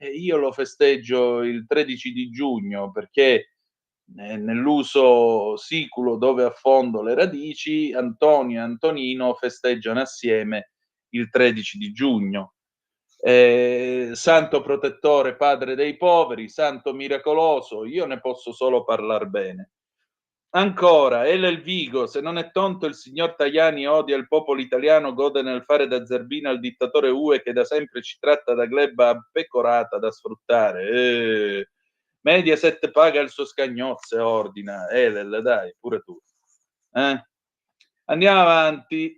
Io lo festeggio il 13 di giugno perché nell'uso siculo dove affondo le radici, Antonio e Antonino festeggiano assieme il 13 di giugno. Santo protettore, padre dei poveri, santo miracoloso, io ne posso solo parlar bene. Ancora, El Vigo, se non è tonto il signor Tajani odia il popolo italiano, gode nel fare da zerbino al dittatore UE che da sempre ci tratta da gleba pecorata da sfruttare. Mediaset paga il suo scagnozzo e ordina. Elel, dai, pure tu. Andiamo avanti.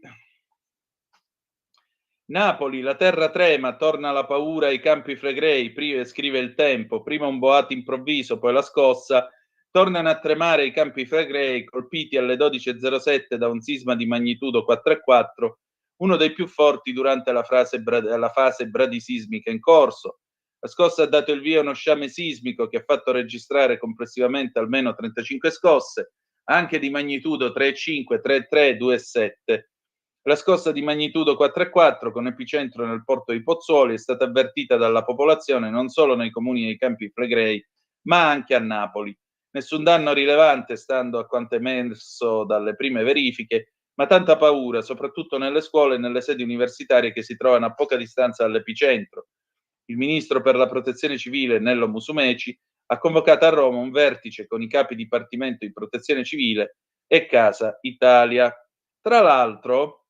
Napoli, la terra trema, torna la paura ai Campi Flegrei, scrive il Tempo, prima un boato improvviso, poi la scossa. Tornano a tremare i Campi Flegrei, colpiti alle 12:07 da un sisma di magnitudo 4,4, uno dei più forti durante la fase bradisismica in corso. La scossa ha dato il via a uno sciame sismico che ha fatto registrare complessivamente almeno 35 scosse, anche di magnitudo 3,5, 3,3, 2,7. La scossa di magnitudo 4,4 con epicentro nel porto di Pozzuoli è stata avvertita dalla popolazione non solo nei comuni dei Campi Flegrei, ma anche a Napoli. Nessun danno rilevante, stando a quanto emerso dalle prime verifiche, ma tanta paura, soprattutto nelle scuole e nelle sedi universitarie che si trovano a poca distanza dall'epicentro. Il ministro per la protezione civile, Nello Musumeci, ha convocato a Roma un vertice con i capi dipartimento di protezione civile e Casa Italia. Tra l'altro,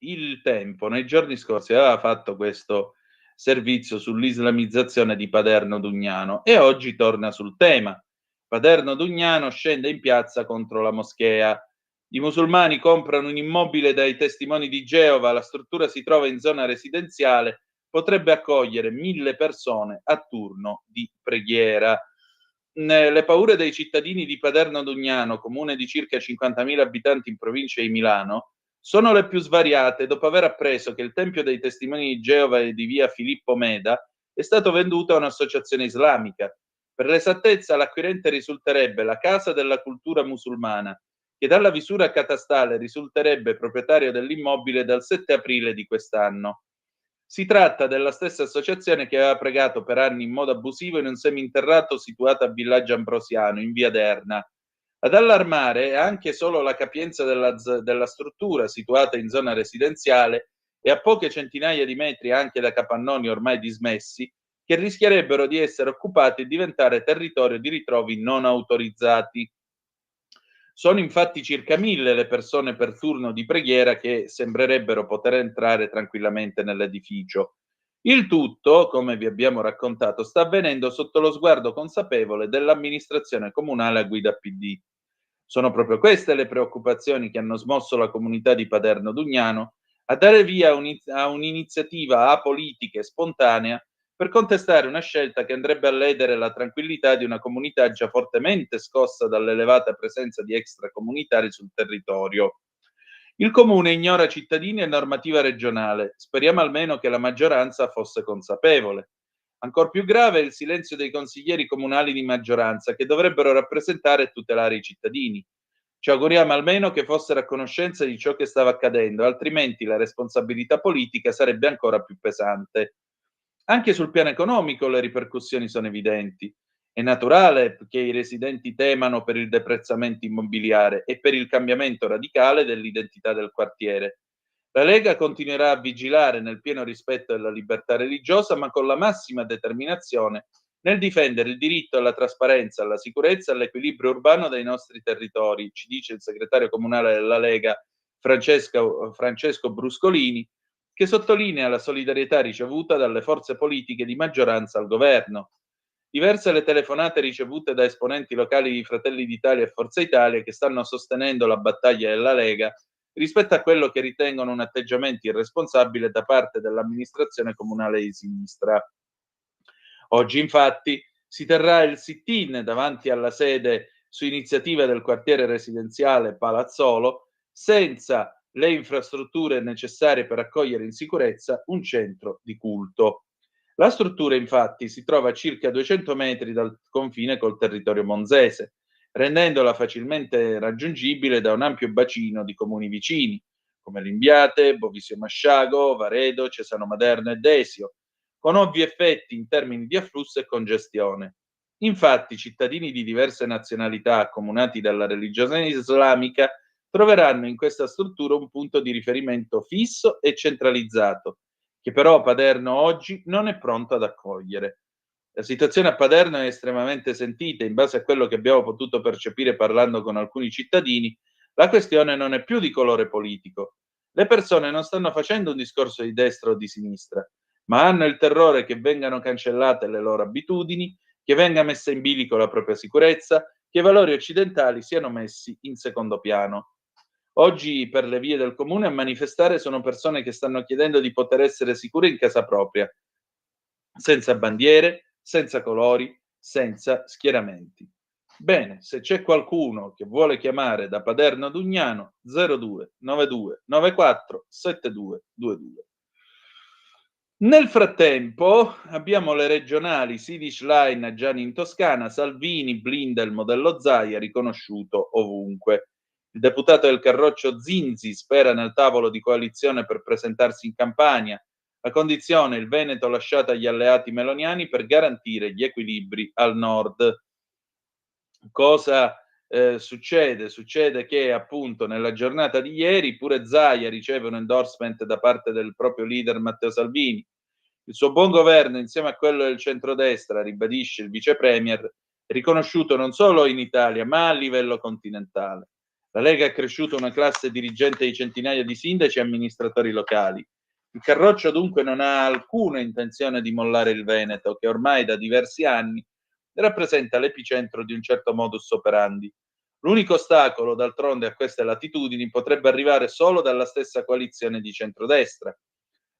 il Tempo nei giorni scorsi aveva fatto questo servizio sull'islamizzazione di Paderno Dugnano e oggi torna sul tema. Paderno Dugnano scende in piazza contro la moschea. I musulmani comprano un immobile dai testimoni di Geova, la struttura si trova in zona residenziale, potrebbe accogliere 1000 persone a turno di preghiera. Le paure dei cittadini di Paderno Dugnano, comune di circa 50.000 abitanti in provincia di Milano, sono le più svariate dopo aver appreso che il Tempio dei Testimoni di Geova di via Filippo Meda è stato venduto a un'associazione islamica. Per l'esattezza, l'acquirente risulterebbe la Casa della Cultura Musulmana, che dalla visura catastale risulterebbe proprietario dell'immobile dal 7 aprile di quest'anno. Si tratta della stessa associazione che aveva pregato per anni in modo abusivo in un seminterrato situato a Villaggio Ambrosiano, in via Derna. Ad allarmare è anche solo la capienza della struttura, situata in zona residenziale e a poche centinaia di metri anche da capannoni ormai dismessi, che rischierebbero di essere occupati e diventare territorio di ritrovi non autorizzati. Sono infatti circa 1000 le persone per turno di preghiera che sembrerebbero poter entrare tranquillamente nell'edificio. Il tutto, come vi abbiamo raccontato, sta avvenendo sotto lo sguardo consapevole dell'amministrazione comunale a guida PD. Sono proprio queste le preoccupazioni che hanno smosso la comunità di Paderno Dugnano a dare via a un'iniziativa apolitica e spontanea per contestare una scelta che andrebbe a ledere la tranquillità di una comunità già fortemente scossa dall'elevata presenza di extracomunitari sul territorio. Il comune ignora cittadini e normativa regionale. Speriamo almeno che la maggioranza fosse consapevole. Ancor più grave è il silenzio dei consiglieri comunali di maggioranza, che dovrebbero rappresentare e tutelare i cittadini. Ci auguriamo almeno che fossero a conoscenza di ciò che stava accadendo, altrimenti la responsabilità politica sarebbe ancora più pesante. Anche sul piano economico le ripercussioni sono evidenti. È naturale che i residenti temano per il deprezzamento immobiliare e per il cambiamento radicale dell'identità del quartiere. La Lega continuerà a vigilare nel pieno rispetto della libertà religiosa, ma con la massima determinazione nel difendere il diritto alla trasparenza, alla sicurezza e all'equilibrio urbano dei nostri territori, ci dice il segretario comunale della Lega Francesco Bruscolini, che sottolinea la solidarietà ricevuta dalle forze politiche di maggioranza al governo. Diverse le telefonate ricevute da esponenti locali di Fratelli d'Italia e Forza Italia che stanno sostenendo la battaglia della Lega rispetto a quello che ritengono un atteggiamento irresponsabile da parte dell'amministrazione comunale di sinistra. Oggi, infatti, si terrà il sit-in davanti alla sede su iniziativa del quartiere residenziale Palazzolo, senza le infrastrutture necessarie per accogliere in sicurezza un centro di culto. La struttura, infatti, si trova a circa 200 metri dal confine col territorio monzese, rendendola facilmente raggiungibile da un ampio bacino di comuni vicini, come Limbiate, Bovisio Masciago, Varedo, Cesano Maderno e Desio, con ovvi effetti in termini di afflusso e congestione. Infatti, cittadini di diverse nazionalità accomunati dalla religione islamica troveranno in questa struttura un punto di riferimento fisso e centralizzato, che però Paderno oggi non è pronto ad accogliere. La situazione a Paderno è estremamente sentita. In base a quello che abbiamo potuto percepire parlando con alcuni cittadini, la questione non è più di colore politico. Le persone non stanno facendo un discorso di destra o di sinistra, ma hanno il terrore che vengano cancellate le loro abitudini, che venga messa in bilico la propria sicurezza, che i valori occidentali siano messi in secondo piano. Oggi per le vie del comune a manifestare sono persone che stanno chiedendo di poter essere sicure in casa propria, senza bandiere, senza colori, senza schieramenti. Bene, se c'è qualcuno che vuole chiamare da Paderno Dugnano, 02 92 94 7222. Nel frattempo abbiamo le regionali Sidish Line Gianni in Toscana, Salvini blinda il modello Zaia riconosciuto ovunque. Il deputato del Carroccio Zinzi spera nel tavolo di coalizione per presentarsi in campagna. La condizione il Veneto lasciata agli alleati meloniani per garantire gli equilibri al nord. Cosa succede che appunto nella giornata di ieri pure Zaia riceve un endorsement da parte del proprio leader Matteo Salvini. Il suo buon governo, insieme a quello del centrodestra, ribadisce il vice premier, è riconosciuto non solo in Italia, ma a livello continentale. La Lega ha cresciuto una classe dirigente di centinaia di sindaci e amministratori locali. Il Carroccio dunque non ha alcuna intenzione di mollare il Veneto, che ormai da diversi anni rappresenta l'epicentro di un certo modus operandi. L'unico ostacolo, d'altronde, a queste latitudini potrebbe arrivare solo dalla stessa coalizione di centrodestra.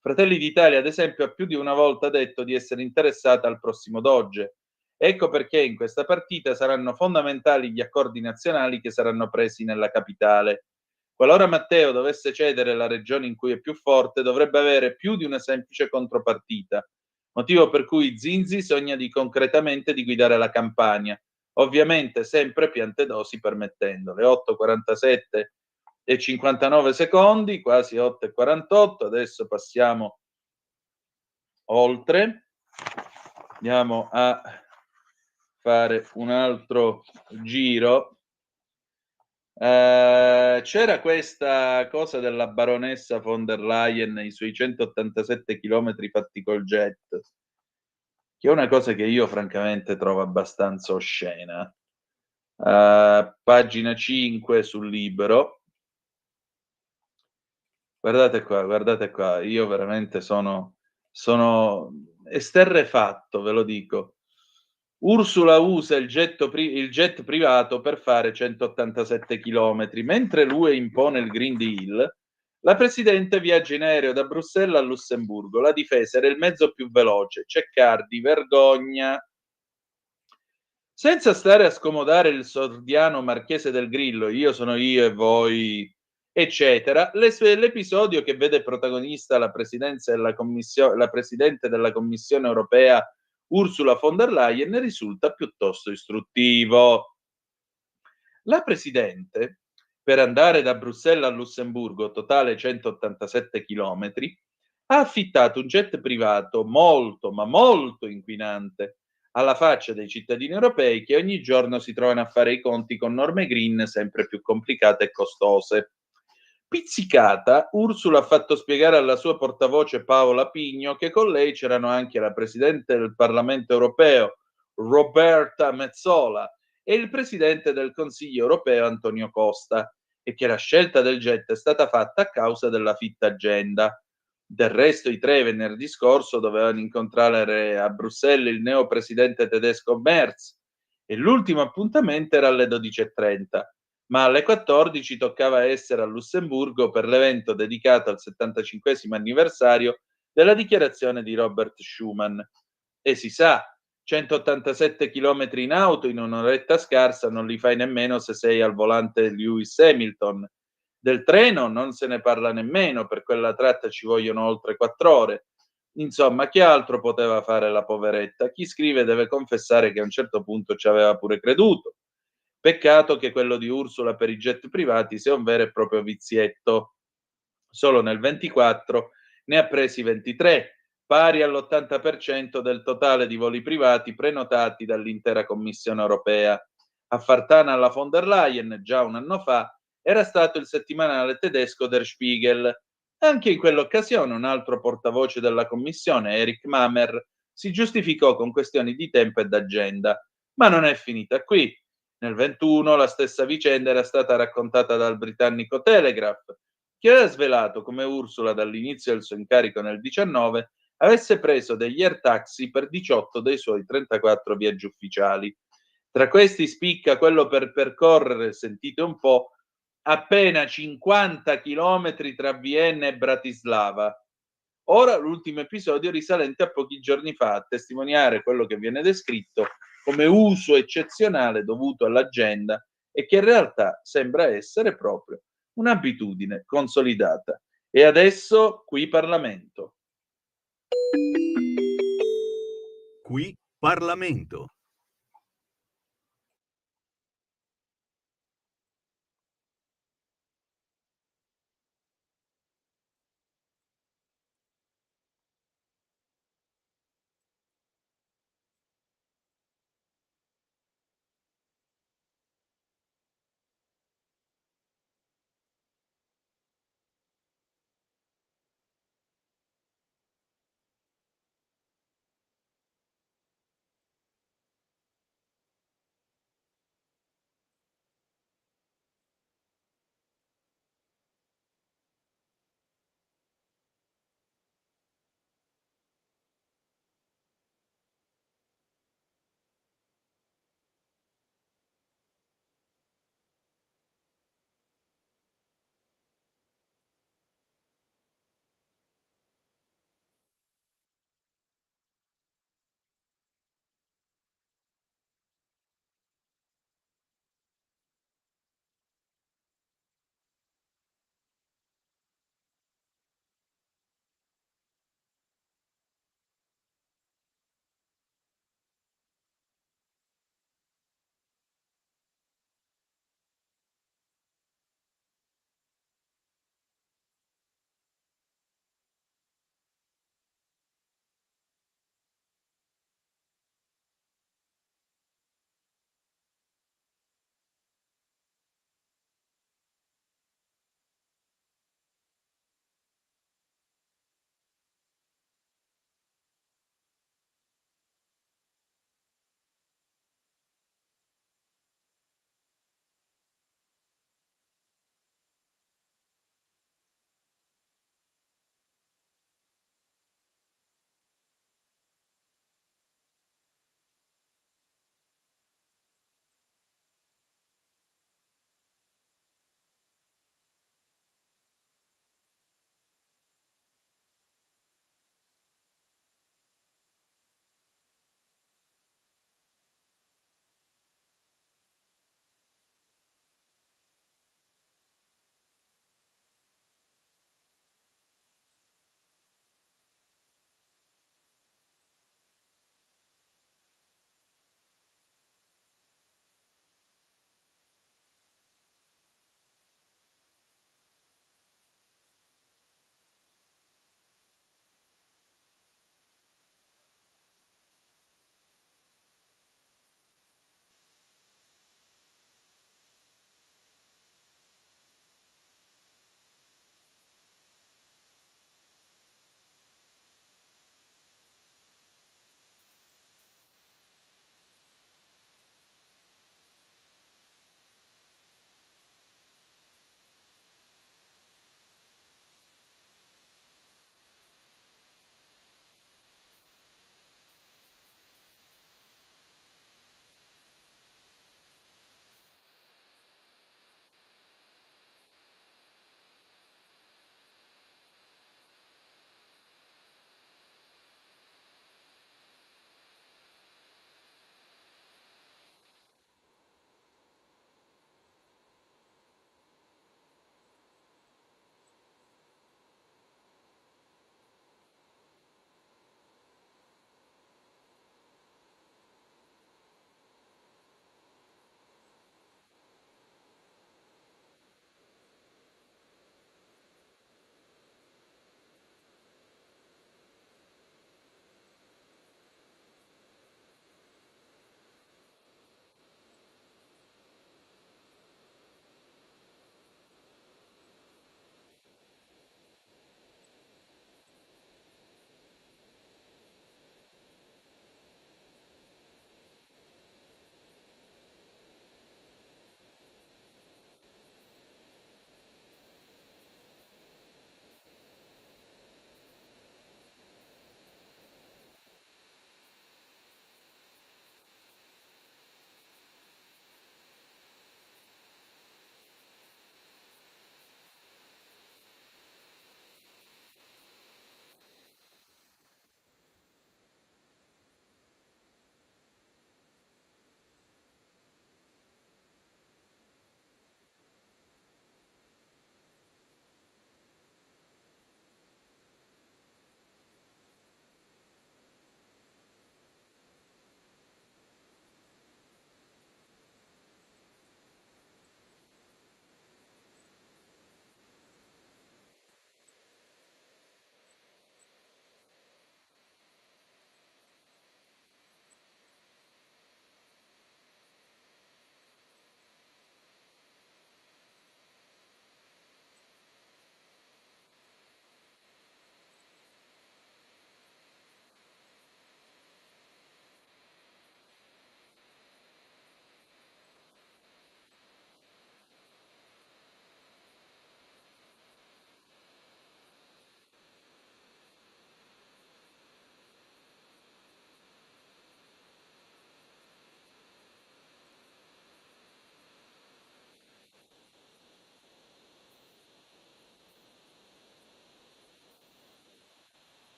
Fratelli d'Italia, ad esempio, ha più di una volta detto di essere interessata al prossimo Doge. Ecco perché in questa partita saranno fondamentali gli accordi nazionali che saranno presi nella capitale. Qualora Matteo dovesse cedere la regione in cui è più forte, dovrebbe avere più di una semplice contropartita, motivo per cui Zinzi sogna concretamente di guidare la Campania, ovviamente sempre Piantedosi permettendo. Le 8:47 e 59 secondi, quasi 8:48, adesso passiamo oltre, andiamo a fare un altro giro. C'era questa cosa della baronessa von der Leyen, i suoi 187 chilometri fatti col jet, che è una cosa che io francamente trovo abbastanza oscena. Pagina 5 sul Libero. Guardate qua, io veramente sono esterrefatto, ve lo dico. Ursula usa il jet privato per fare 187 chilometri, mentre l'UE impone il Green Deal, la Presidente viaggia in aereo da Bruxelles a Lussemburgo. La difesa era il mezzo più veloce. Ceccardi, vergogna. Senza stare a scomodare il sordiano Marchese del Grillo, io sono io e voi, eccetera, l'episodio che vede protagonista la Presidente della Commissione europea Ursula von der Leyen risulta piuttosto istruttivo. La Presidente, per andare da Bruxelles a Lussemburgo, totale 187 chilometri, ha affittato un jet privato molto, ma molto inquinante, alla faccia dei cittadini europei che ogni giorno si trovano a fare i conti con norme green sempre più complicate e costose. Pizzicata, Ursula ha fatto spiegare alla sua portavoce Paola Pigno che con lei c'erano anche la Presidente del Parlamento europeo Roberta Metsola e il Presidente del Consiglio europeo Antonio Costa e che la scelta del jet è stata fatta a causa della fitta agenda. Del resto i tre venerdì scorso dovevano incontrare a Bruxelles il neo presidente tedesco Merz e l'ultimo appuntamento era alle 12:30, ma alle 14 toccava essere a Lussemburgo per l'evento dedicato al 75° anniversario della dichiarazione di Robert Schuman. E si sa, 187 chilometri in auto in un'oretta scarsa non li fai nemmeno se sei al volante Lewis Hamilton. Del treno non se ne parla nemmeno, per quella tratta ci vogliono oltre 4 ore. Insomma, che altro poteva fare la poveretta? Chi scrive deve confessare che a un certo punto ci aveva pure creduto. Peccato che quello di Ursula per i jet privati sia un vero e proprio vizietto. Solo nel 24 ne ha presi 23, pari all'80% del totale di voli privati prenotati dall'intera Commissione europea. A far tana alla von der Leyen, già un anno fa, era stato il settimanale tedesco Der Spiegel. Anche in quell'occasione un altro portavoce della Commissione, Erich Mamer, si giustificò con questioni di tempo e d'agenda. Ma non è finita qui. Nel 21 la stessa vicenda era stata raccontata dal britannico Telegraph, che aveva svelato come Ursula dall'inizio del suo incarico nel 19 avesse preso degli air taxi per 18 dei suoi 34 viaggi ufficiali. Tra questi spicca quello per percorrere, sentite un po', appena 50 chilometri tra Vienna e Bratislava. Ora l'ultimo episodio risalente a pochi giorni fa, a testimoniare quello che viene descritto come uso eccezionale dovuto all'agenda e che in realtà sembra essere proprio un'abitudine consolidata. E adesso qui Parlamento. Qui Parlamento.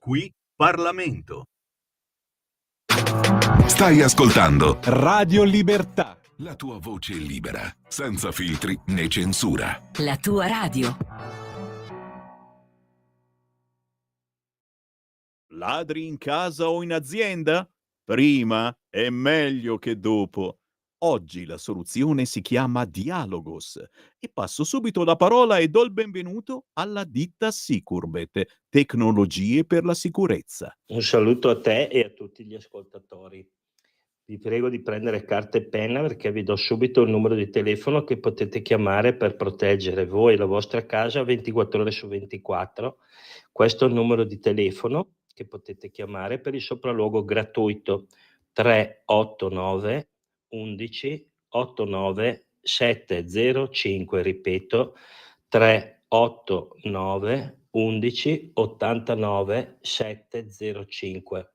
Qui Parlamento. Stai ascoltando Radio Libertà. la tua voce libera, senza filtri né censura. La tua radio. Ladri in casa o in azienda? Prima è meglio che dopo. Oggi la soluzione si chiama Dialogos e passo subito la parola e do il benvenuto alla ditta Sicurbet, tecnologie per la sicurezza. Un saluto a te e a tutti gli ascoltatori. Vi prego di prendere carta e penna perché vi do subito il numero di telefono che potete chiamare per proteggere voi e la vostra casa 24 ore su 24. Questo è il numero di telefono che potete chiamare per il sopralluogo gratuito 389 11 89 705, ripeto 389 11 89 705.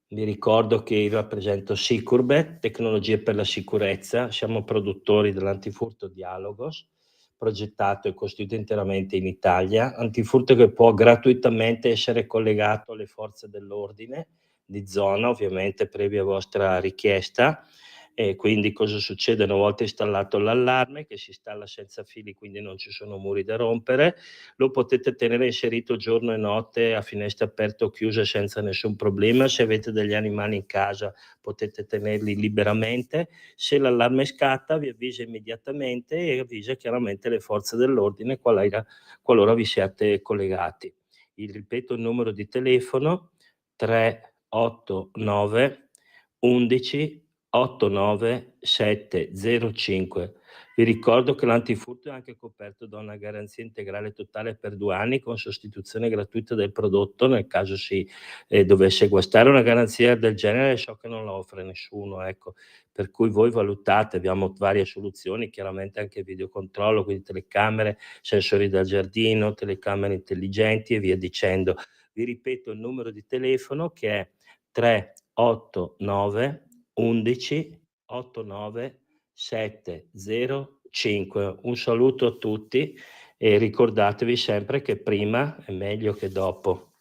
Vi ricordo che io rappresento Sicurbet, tecnologie per la sicurezza, siamo produttori dell'antifurto Dialogos, progettato e costruito interamente in Italia, antifurto che può gratuitamente essere collegato alle forze dell'ordine di zona, ovviamente previa vostra richiesta. E quindi cosa succede? Una volta installato l'allarme, che si installa senza fili, quindi non ci sono muri da rompere, lo potete tenere inserito giorno e notte a finestra aperta o chiusa senza nessun problema. Se avete degli animali in casa potete tenerli liberamente. Se l'allarme scatta vi avvisa immediatamente e avvisa chiaramente le forze dell'ordine qualora vi siate collegati. Ripeto il numero di telefono 389 11 89 705. Vi ricordo che l'antifurto è anche coperto da una garanzia integrale totale per 2 anni con sostituzione gratuita del prodotto nel caso si dovesse guastare. Una garanzia del genere so che non la offre nessuno, ecco, per cui voi valutate, abbiamo varie soluzioni, chiaramente anche videocontrollo, quindi telecamere, sensori da giardino, telecamere intelligenti e via dicendo. Vi ripeto il numero di telefono che è 389 11 89 705. Un saluto a tutti e ricordatevi sempre che prima è meglio che dopo.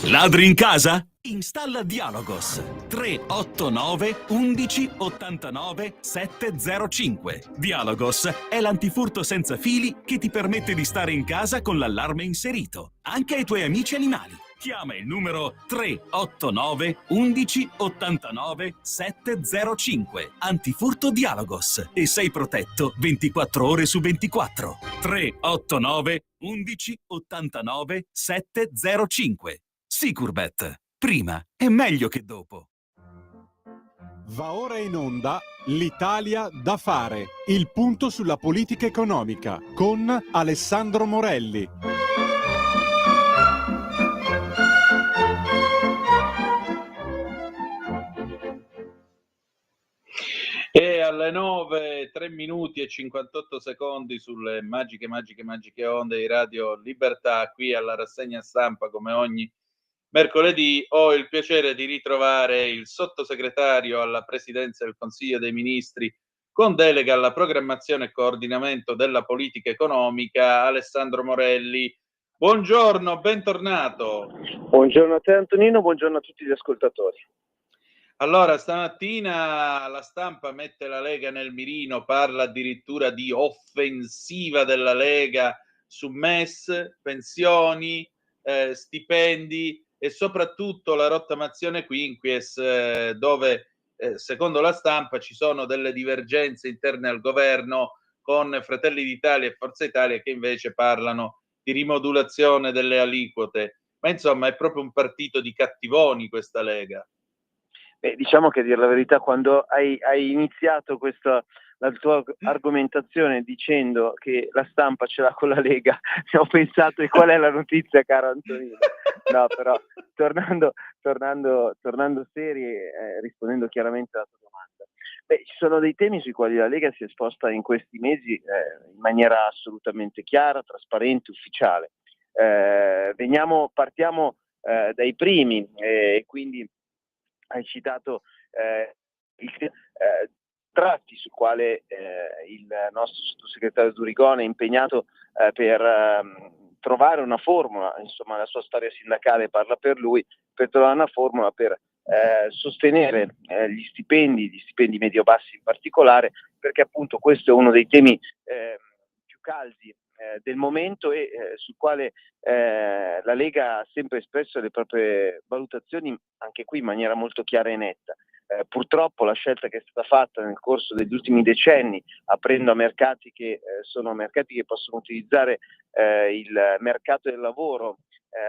Ladri in casa? Installa Dialogos 389 11 89 705. Dialogos è l'antifurto senza fili che ti permette di stare in casa con l'allarme inserito, anche ai tuoi amici animali. Chiama il numero 389 11 89 705. Antifurto Dialogos e sei protetto 24 ore su 24. 389 11 89 705. Sicurbet. Prima è meglio che dopo. Va ora in onda L'Italia da fare, il punto sulla politica economica con Alessandro Morelli. E alle 9, 3 minuti e 58 secondi sulle magiche onde di Radio Libertà, qui alla rassegna stampa come ogni mercoledì, ho il piacere di ritrovare il sottosegretario alla Presidenza del Consiglio dei Ministri con delega alla programmazione e coordinamento della politica economica, Alessandro Morelli. Buongiorno, bentornato. Buongiorno a te Antonino, buongiorno a tutti gli ascoltatori. Allora, stamattina la stampa mette la Lega nel mirino, parla addirittura di offensiva della Lega su MES, pensioni, stipendi e soprattutto la rottamazione quinquies, dove secondo la stampa ci sono delle divergenze interne al governo con Fratelli d'Italia e Forza Italia che invece parlano di rimodulazione delle aliquote. Ma insomma è proprio un partito di cattivoni questa Lega. Diciamo che a dire la verità, quando hai iniziato la tua argomentazione dicendo che la stampa ce l'ha con la Lega, ho pensato e qual è la notizia, caro Antonino? No, però tornando seri, rispondendo chiaramente alla tua domanda. Ci sono dei temi sui quali la Lega si è esposta in questi mesi in maniera assolutamente chiara, trasparente, ufficiale. Partiamo dai primi, quindi hai citato tratti sul quale il nostro sottosegretario Durigon è impegnato per trovare una formula, insomma la sua storia sindacale parla per lui, per trovare una formula per sostenere gli stipendi medio-bassi in particolare, perché appunto questo è uno dei temi più caldi del momento e sul quale la Lega ha sempre espresso le proprie valutazioni, anche qui in maniera molto chiara e netta. Purtroppo la scelta che è stata fatta nel corso degli ultimi decenni, aprendo a mercati che sono mercati che possono utilizzare il mercato del lavoro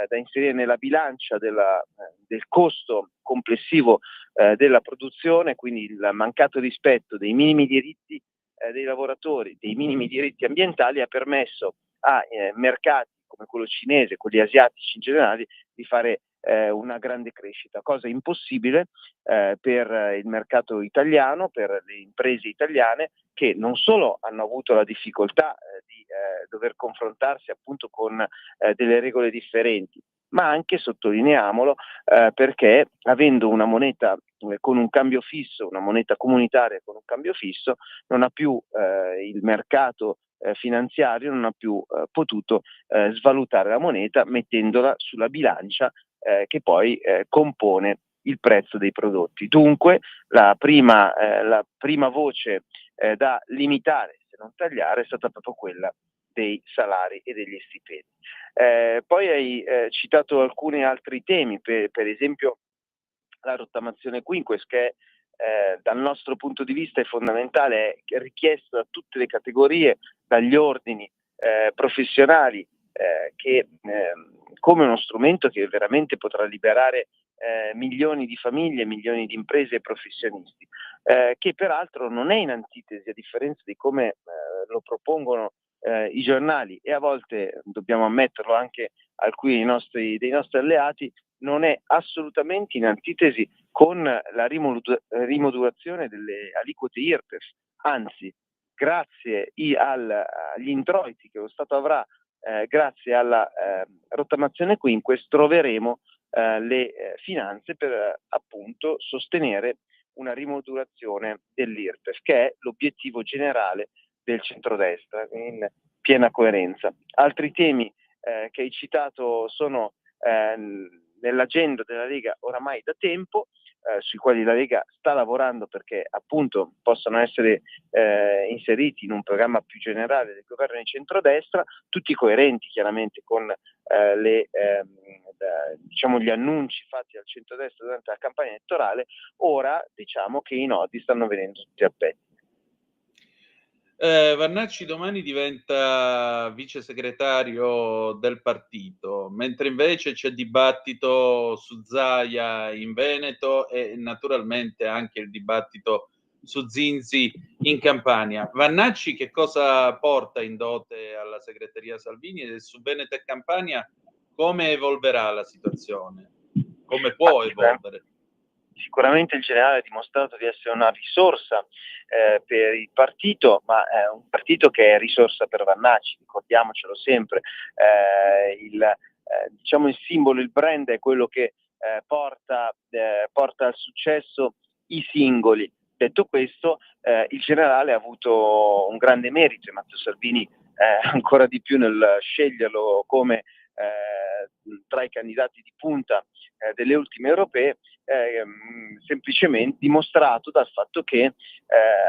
da inserire nella bilancia del costo complessivo della produzione, quindi il mancato rispetto dei minimi diritti dei lavoratori, dei minimi diritti ambientali, ha permesso a mercati come quello cinese, quelli asiatici in generale, di fare una grande crescita, cosa impossibile per il mercato italiano, per le imprese italiane, che non solo hanno avuto la difficoltà di dover confrontarsi appunto con delle regole differenti, ma anche, sottolineiamolo, perché avendo una moneta con un cambio fisso, una moneta comunitaria con un cambio fisso, non ha più il mercato finanziario, non ha più potuto svalutare la moneta mettendola sulla bilancia che poi compone il prezzo dei prodotti. Dunque la prima voce da limitare, se non tagliare, è stata proprio quella dei salari e degli stipendi. Poi hai citato alcuni altri temi, per esempio la rottamazione quinques, che dal nostro punto di vista è fondamentale, è richiesto da tutte le categorie, dagli ordini professionali, che come uno strumento che veramente potrà liberare milioni di famiglie, milioni di imprese e professionisti, che peraltro non è in antitesi, a differenza di come lo propongono i giornali e a volte, dobbiamo ammetterlo, anche alcuni dei nostri alleati, non è assolutamente in antitesi con la rimodulazione delle aliquote IRPEF, anzi, grazie agli introiti che lo Stato avrà grazie alla rottamazione quinques, troveremo le finanze per appunto sostenere una rimodulazione dell'IRPEF, che è l'obiettivo generale del centrodestra, in piena coerenza. Altri temi che hai citato sono nell'agenda della Lega oramai da tempo, sui quali la Lega sta lavorando perché appunto possano essere inseriti in un programma più generale del governo di centrodestra, tutti coerenti chiaramente con gli annunci fatti dal centrodestra durante la campagna elettorale. Ora diciamo che i nodi stanno venendo tutti a pettine. Vannacci domani diventa vice segretario del partito, mentre invece c'è dibattito su Zaia in Veneto e naturalmente anche il dibattito su Zinzi in Campania. Vannacci che cosa porta in dote alla segreteria Salvini e su Veneto e Campania come evolverà la situazione? Come può evolvere? Sicuramente il generale ha dimostrato di essere una risorsa per il partito, ma è un partito che è risorsa per Vannacci, ricordiamocelo sempre. Il simbolo, il brand è quello che porta al successo i singoli. Detto questo, il generale ha avuto un grande merito e Matteo Salvini ancora di più nel sceglierlo come tra i candidati di punta delle ultime europee, semplicemente dimostrato dal fatto che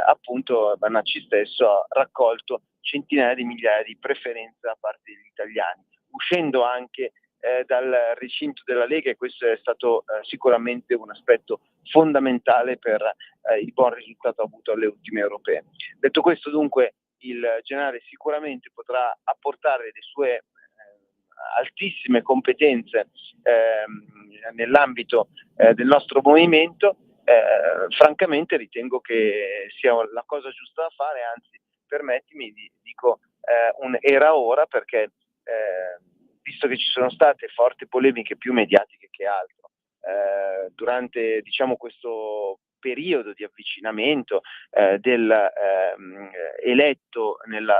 appunto Vannacci stesso ha raccolto centinaia di migliaia di preferenze da parte degli italiani, uscendo anche dal recinto della Lega, e questo è stato sicuramente un aspetto fondamentale per il buon risultato avuto alle ultime europee. Detto questo, dunque, il generale sicuramente potrà apportare le sue altissime competenze nell'ambito del nostro movimento. Francamente ritengo che sia la cosa giusta da fare, anzi permettimi, dico era ora, perché visto che ci sono state forti polemiche più mediatiche che altro durante questo periodo di avvicinamento del eletto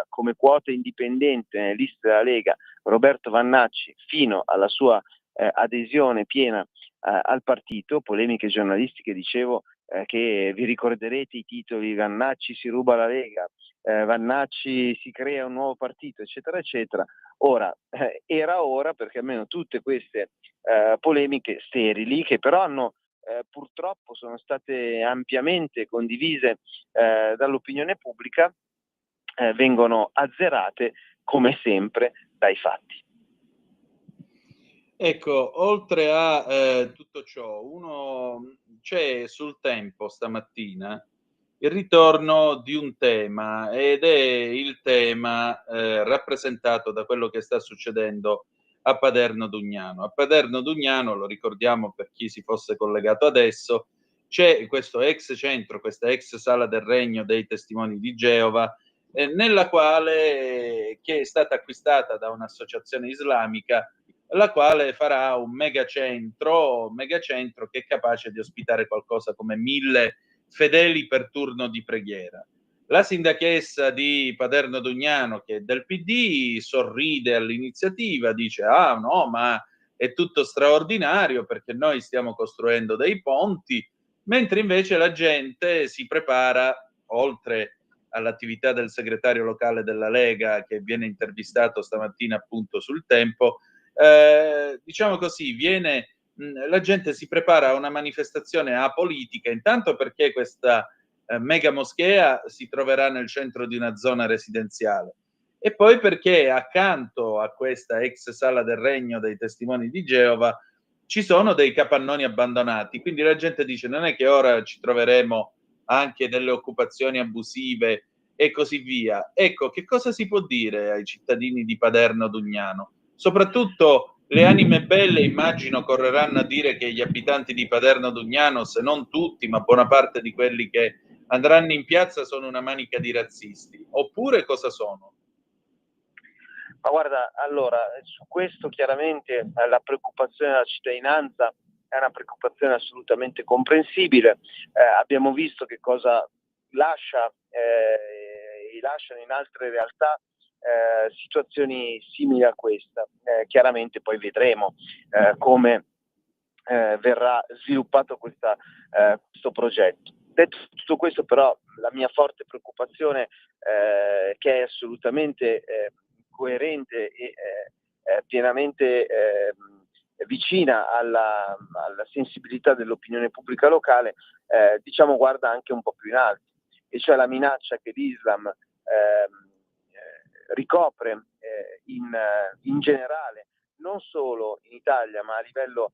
come quota indipendente nelle liste della Lega Roberto Vannacci fino alla sua adesione piena al partito, polemiche giornalistiche, dicevo, che vi ricorderete i titoli: Vannacci si ruba la Lega, Vannacci si crea un nuovo partito, eccetera, eccetera. Ora, era ora, perché almeno tutte queste polemiche sterili, che però hanno purtroppo sono state ampiamente condivise dall'opinione pubblica, vengono azzerate come sempre dai fatti. Ecco, oltre a tutto ciò, c'è sul Tempo stamattina il ritorno di un tema, ed è il tema rappresentato da quello che sta succedendo a Paderno Dugnano. A Paderno Dugnano, lo ricordiamo per chi si fosse collegato adesso, c'è questo ex centro, questa ex sala del regno dei testimoni di Geova, nella quale, che è stata acquistata da un'associazione islamica, la quale farà un megacentro che è capace di ospitare qualcosa come 1000 fedeli per turno di preghiera. La sindachessa di Paderno Dugnano, che è del PD, sorride all'iniziativa, dice: ah no, ma è tutto straordinario perché noi stiamo costruendo dei ponti, mentre invece la gente si prepara, oltre all'attività del segretario locale della Lega che viene intervistato stamattina appunto sul Tempo, diciamo così, la gente si prepara a una manifestazione apolitica, intanto perché questa mega moschea si troverà nel centro di una zona residenziale, e poi perché accanto a questa ex sala del regno dei testimoni di Geova ci sono dei capannoni abbandonati, quindi la gente dice: non è che ora ci troveremo anche delle occupazioni abusive e così via. Ecco, che cosa si può dire ai cittadini di Paderno Dugnano? Soprattutto le anime belle, immagino, correranno a dire che gli abitanti di Paderno Dugnano, se non tutti, ma buona parte di quelli che andranno in piazza, sono una manica di razzisti. Oppure cosa sono? Ma guarda, allora, su questo chiaramente la preoccupazione della cittadinanza è una preoccupazione assolutamente comprensibile. Abbiamo visto che cosa lasciano in altre realtà situazioni simili a questa. Chiaramente poi vedremo come verrà sviluppato questo progetto. Detto tutto questo, però, la mia forte preoccupazione, che è assolutamente coerente e pienamente vicina alla sensibilità dell'opinione pubblica locale, diciamo guarda anche un po' più in alto, e cioè la minaccia che l'Islam ricopre in generale, non solo in Italia ma a livello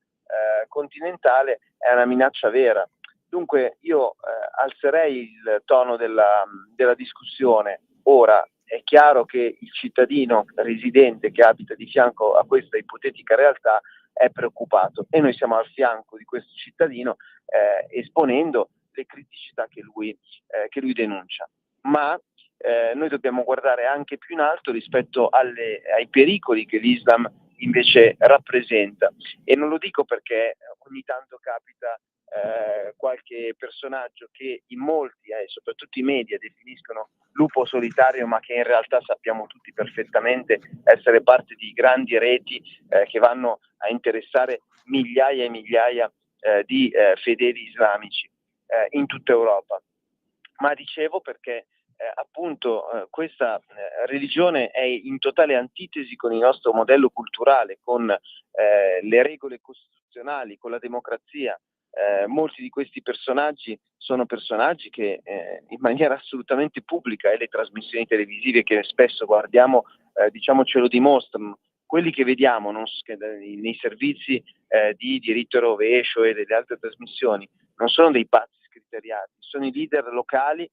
continentale, è una minaccia vera. Dunque io alzerei il tono della discussione. Ora è chiaro che il cittadino residente che abita di fianco a questa ipotetica realtà è preoccupato, e noi siamo al fianco di questo cittadino esponendo le criticità che lui denuncia. Ma noi dobbiamo guardare anche più in alto rispetto ai pericoli che l'Islam invece rappresenta, e non lo dico perché ogni tanto capita qualche personaggio che in molti, soprattutto i media, definiscono lupo solitario, ma che in realtà sappiamo tutti perfettamente essere parte di grandi reti che vanno a interessare migliaia e migliaia di fedeli islamici in tutta Europa. Ma dicevo perché appunto questa religione è in totale antitesi con il nostro modello culturale, con le regole costituzionali, con la democrazia. Molti di questi personaggi sono personaggi che in maniera assolutamente pubblica, e le trasmissioni televisive che spesso guardiamo diciamo ce lo dimostrano, quelli che vediamo nei servizi di diritto e rovescio e delle altre trasmissioni non sono dei pazzi scriteriati, sono i leader locali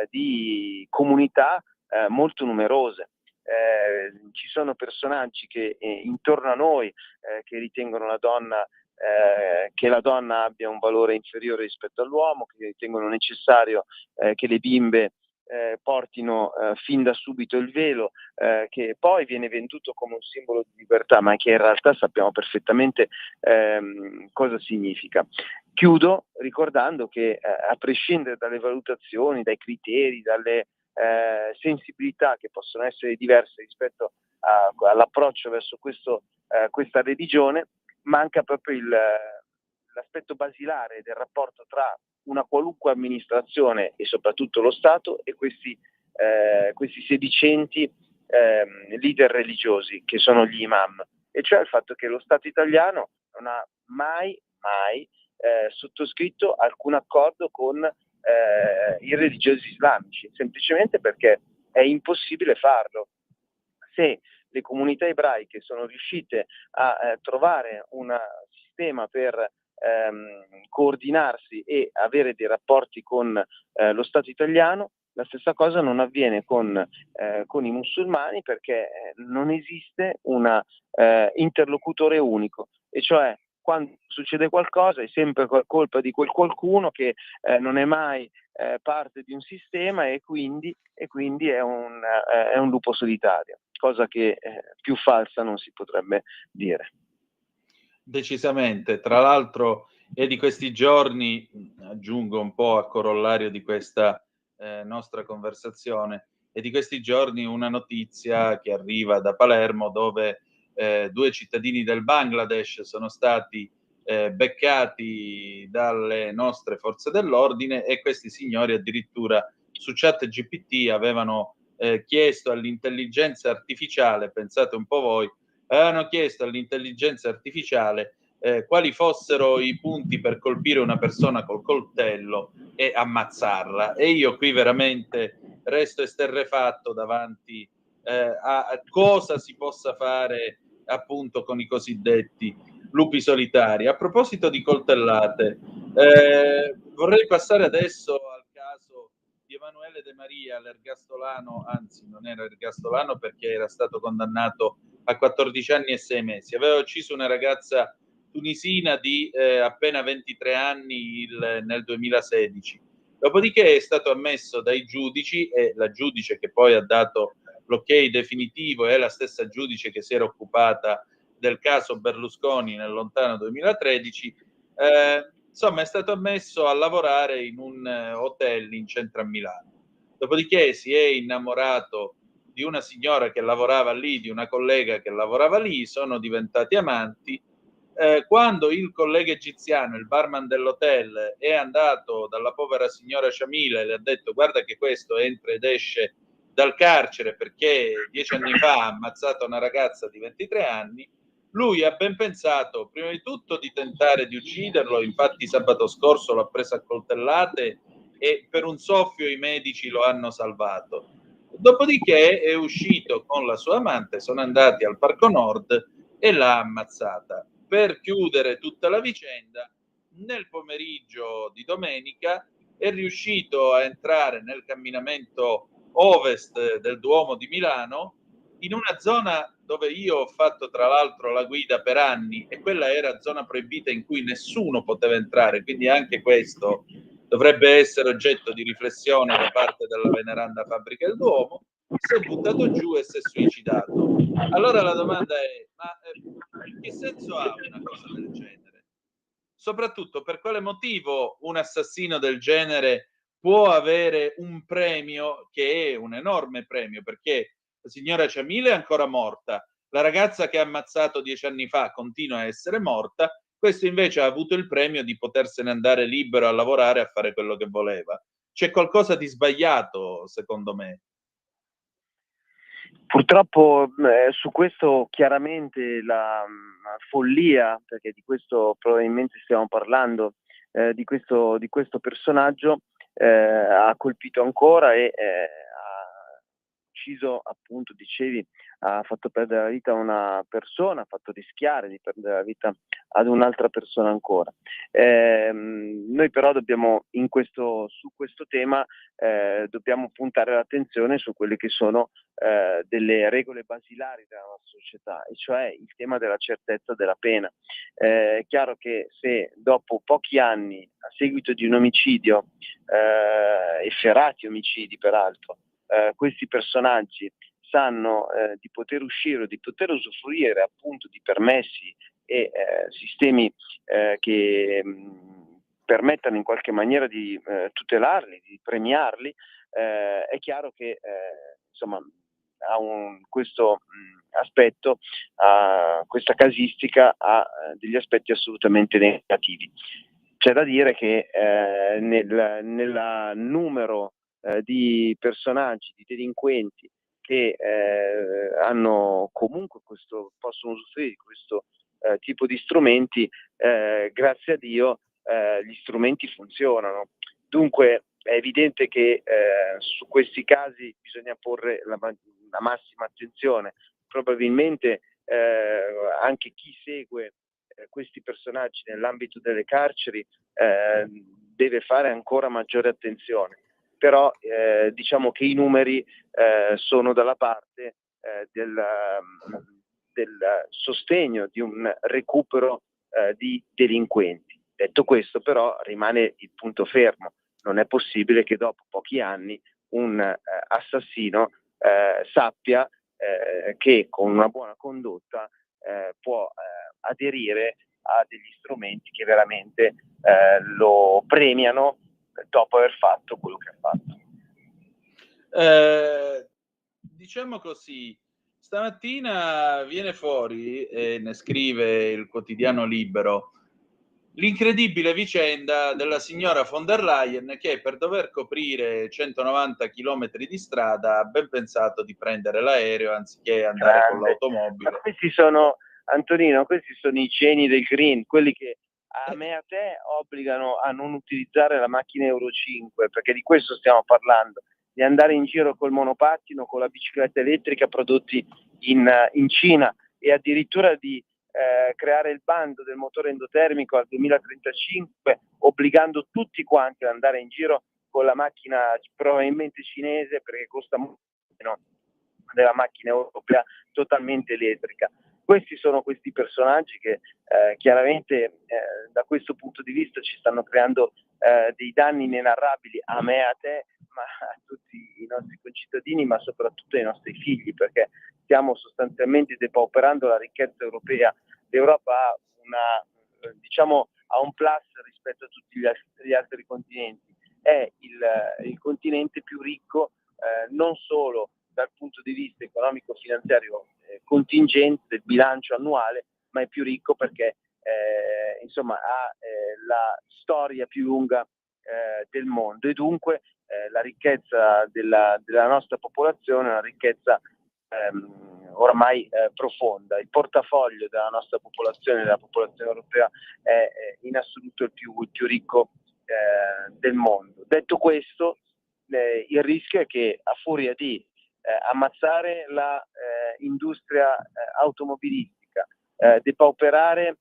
di comunità molto numerose. Ci sono personaggi che intorno a noi che ritengono che la donna abbia un valore inferiore rispetto all'uomo, che ritengono necessario che le bimbe portino fin da subito il velo, che poi viene venduto come un simbolo di libertà, ma che in realtà sappiamo perfettamente cosa significa. Chiudo ricordando che a prescindere dalle valutazioni, dai criteri, dalle sensibilità che possono essere diverse rispetto all'approccio verso questa religione, manca proprio l'aspetto basilare del rapporto tra una qualunque amministrazione e soprattutto lo Stato e questi questi sedicenti leader religiosi che sono gli imam, e cioè il fatto che lo Stato italiano non ha mai sottoscritto alcun accordo con i religiosi islamici, semplicemente perché è impossibile farlo. Se le comunità ebraiche sono riuscite a trovare un sistema per coordinarsi e avere dei rapporti con lo Stato italiano, la stessa cosa non avviene con i musulmani, perché non esiste un interlocutore unico, e cioè quando succede qualcosa è sempre colpa di quel qualcuno che non è mai parte di un sistema, e quindi è un lupo solitario, cosa che più falsa non si potrebbe dire. Decisamente. Tra l'altro è di questi giorni, aggiungo un po' a corollario di questa nostra conversazione, è di questi giorni una notizia che arriva da Palermo, dove 2 cittadini del Bangladesh sono stati beccati dalle nostre forze dell'ordine, e questi signori addirittura su ChatGPT avevano chiesto all'intelligenza artificiale, pensate un po' voi, avevano chiesto all'intelligenza artificiale quali fossero i punti per colpire una persona col coltello e ammazzarla. E io qui veramente resto esterrefatto davanti a cosa si possa fare appunto con i cosiddetti lupi solitari. A proposito di coltellate, vorrei passare adesso al caso di Emanuele De Maria, l'ergastolano, anzi non era ergastolano perché era stato condannato a 14 anni e 6 mesi. Aveva ucciso una ragazza tunisina di appena 23 anni nel 2016. Dopodiché è stato ammesso dai giudici, e la giudice che poi ha dato l'ok definitivo è la stessa giudice che si era occupata del caso Berlusconi nel lontano 2013, insomma è stato ammesso a lavorare in un hotel in centro a Milano. Dopodiché si è innamorato di una signora che lavorava lì, di una collega che lavorava lì, sono diventati amanti. Quando il collega egiziano, il barman dell'hotel, è andato dalla povera signora Shamila e le ha detto: guarda che questo entra ed esce dal carcere perché 10 anni fa ha ammazzato una ragazza di 23 anni, lui ha ben pensato prima di tutto di tentare di ucciderlo, infatti sabato scorso l'ha preso a coltellate e per un soffio i medici lo hanno salvato. Dopodiché è uscito con la sua amante, sono andati al Parco Nord e l'ha ammazzata. Per chiudere tutta la vicenda, nel pomeriggio di domenica è riuscito a entrare nel camminamento ovest del Duomo di Milano, in una zona dove io ho fatto tra l'altro la guida per anni, e quella era zona proibita in cui nessuno poteva entrare, quindi anche questo dovrebbe essere oggetto di riflessione da parte della veneranda fabbrica del Duomo. Si è buttato giù e si è suicidato. Allora la domanda è: ma che senso ha una cosa del genere? Soprattutto, per quale motivo un assassino del genere può avere un premio che è un enorme premio? Perché la signora Ciamile è ancora morta, la ragazza che ha ammazzato 10 anni fa continua a essere morta, questo invece ha avuto il premio di potersene andare libero a lavorare, a fare quello che voleva. C'è qualcosa di sbagliato, secondo me. Purtroppo su questo chiaramente la follia, perché di questo probabilmente stiamo parlando, di questo personaggio ha colpito ancora e ha ucciso, appunto, dicevi, ha fatto perdere la vita a una persona, ha fatto rischiare di perdere la vita ad un'altra persona ancora. Noi però dobbiamo, su questo tema, dobbiamo puntare l'attenzione su quelle che sono delle regole basilari della nostra società, e cioè il tema della certezza della pena. È chiaro che se dopo pochi anni, a seguito di un omicidio, efferati omicidi peraltro, questi personaggi sanno di poter uscire, di poter usufruire appunto di permessi e sistemi che permettano in qualche maniera di tutelarli, di premiarli, è chiaro che insomma questo aspetto, questa casistica ha degli aspetti assolutamente negativi. C'è da dire che nel numero di personaggi, di delinquenti che hanno comunque possono usufruire di questo tipo di strumenti, grazie a Dio gli strumenti funzionano. Dunque è evidente che su questi casi bisogna porre la massima attenzione. Probabilmente anche chi segue questi personaggi nell'ambito delle carceri deve fare ancora maggiore attenzione, però diciamo che i numeri sono dalla parte del sostegno di un recupero di delinquenti. Detto questo, però, rimane il punto fermo: non è possibile che dopo pochi anni un assassino sappia che con una buona condotta può aderire a degli strumenti che veramente lo premiano dopo aver fatto quello che ha fatto. Diciamo così, stamattina viene fuori, e ne scrive il quotidiano Libero, l'incredibile vicenda della signora von der Leyen che per dover coprire 190 chilometri di strada ha ben pensato di prendere l'aereo anziché andare con l'automobile. Ma questi sono, Antonino, questi sono i geni del green, quelli che a me e a te obbligano a non utilizzare la macchina Euro 5, perché di questo stiamo parlando, di andare in giro col monopattino, con la bicicletta elettrica prodotti in Cina, e addirittura di creare il bando del motore endotermico al 2035, obbligando tutti quanti ad andare in giro con la macchina probabilmente cinese, perché costa molto meno della macchina europea totalmente elettrica. Questi sono questi personaggi che chiaramente da questo punto di vista ci stanno creando dei danni inenarrabili a me e a te, ma a tutti i nostri concittadini, ma soprattutto ai nostri figli, perché stiamo sostanzialmente depauperando la ricchezza europea. L'Europa ha ha un plus rispetto a tutti gli altri continenti. È il continente più ricco, non solo dal punto di vista economico-finanziario contingente del bilancio annuale, ma è più ricco perché ha la storia più lunga del mondo, e dunque la ricchezza della nostra popolazione è una ricchezza ormai profonda. Il portafoglio della nostra popolazione, della popolazione europea, è in assoluto il più ricco del mondo. Detto questo, il rischio è che a furia di ammazzare la industria automobilistica, depauperare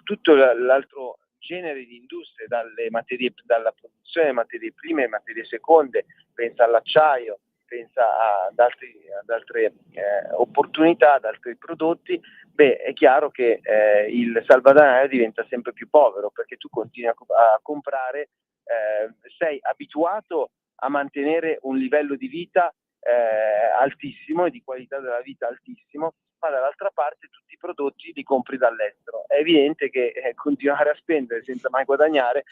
tutto l'altro genere di industrie, dalla produzione di materie prime e materie seconde, pensa all'acciaio, pensa ad altre opportunità, ad altri prodotti, è chiaro che il salvadanaio diventa sempre più povero, perché tu continui a comprare, sei abituato a mantenere un livello di vita altissimo e di qualità della vita altissimo, ma dall'altra parte tutti i prodotti li compri dall'estero. È evidente che continuare a spendere senza mai guadagnare,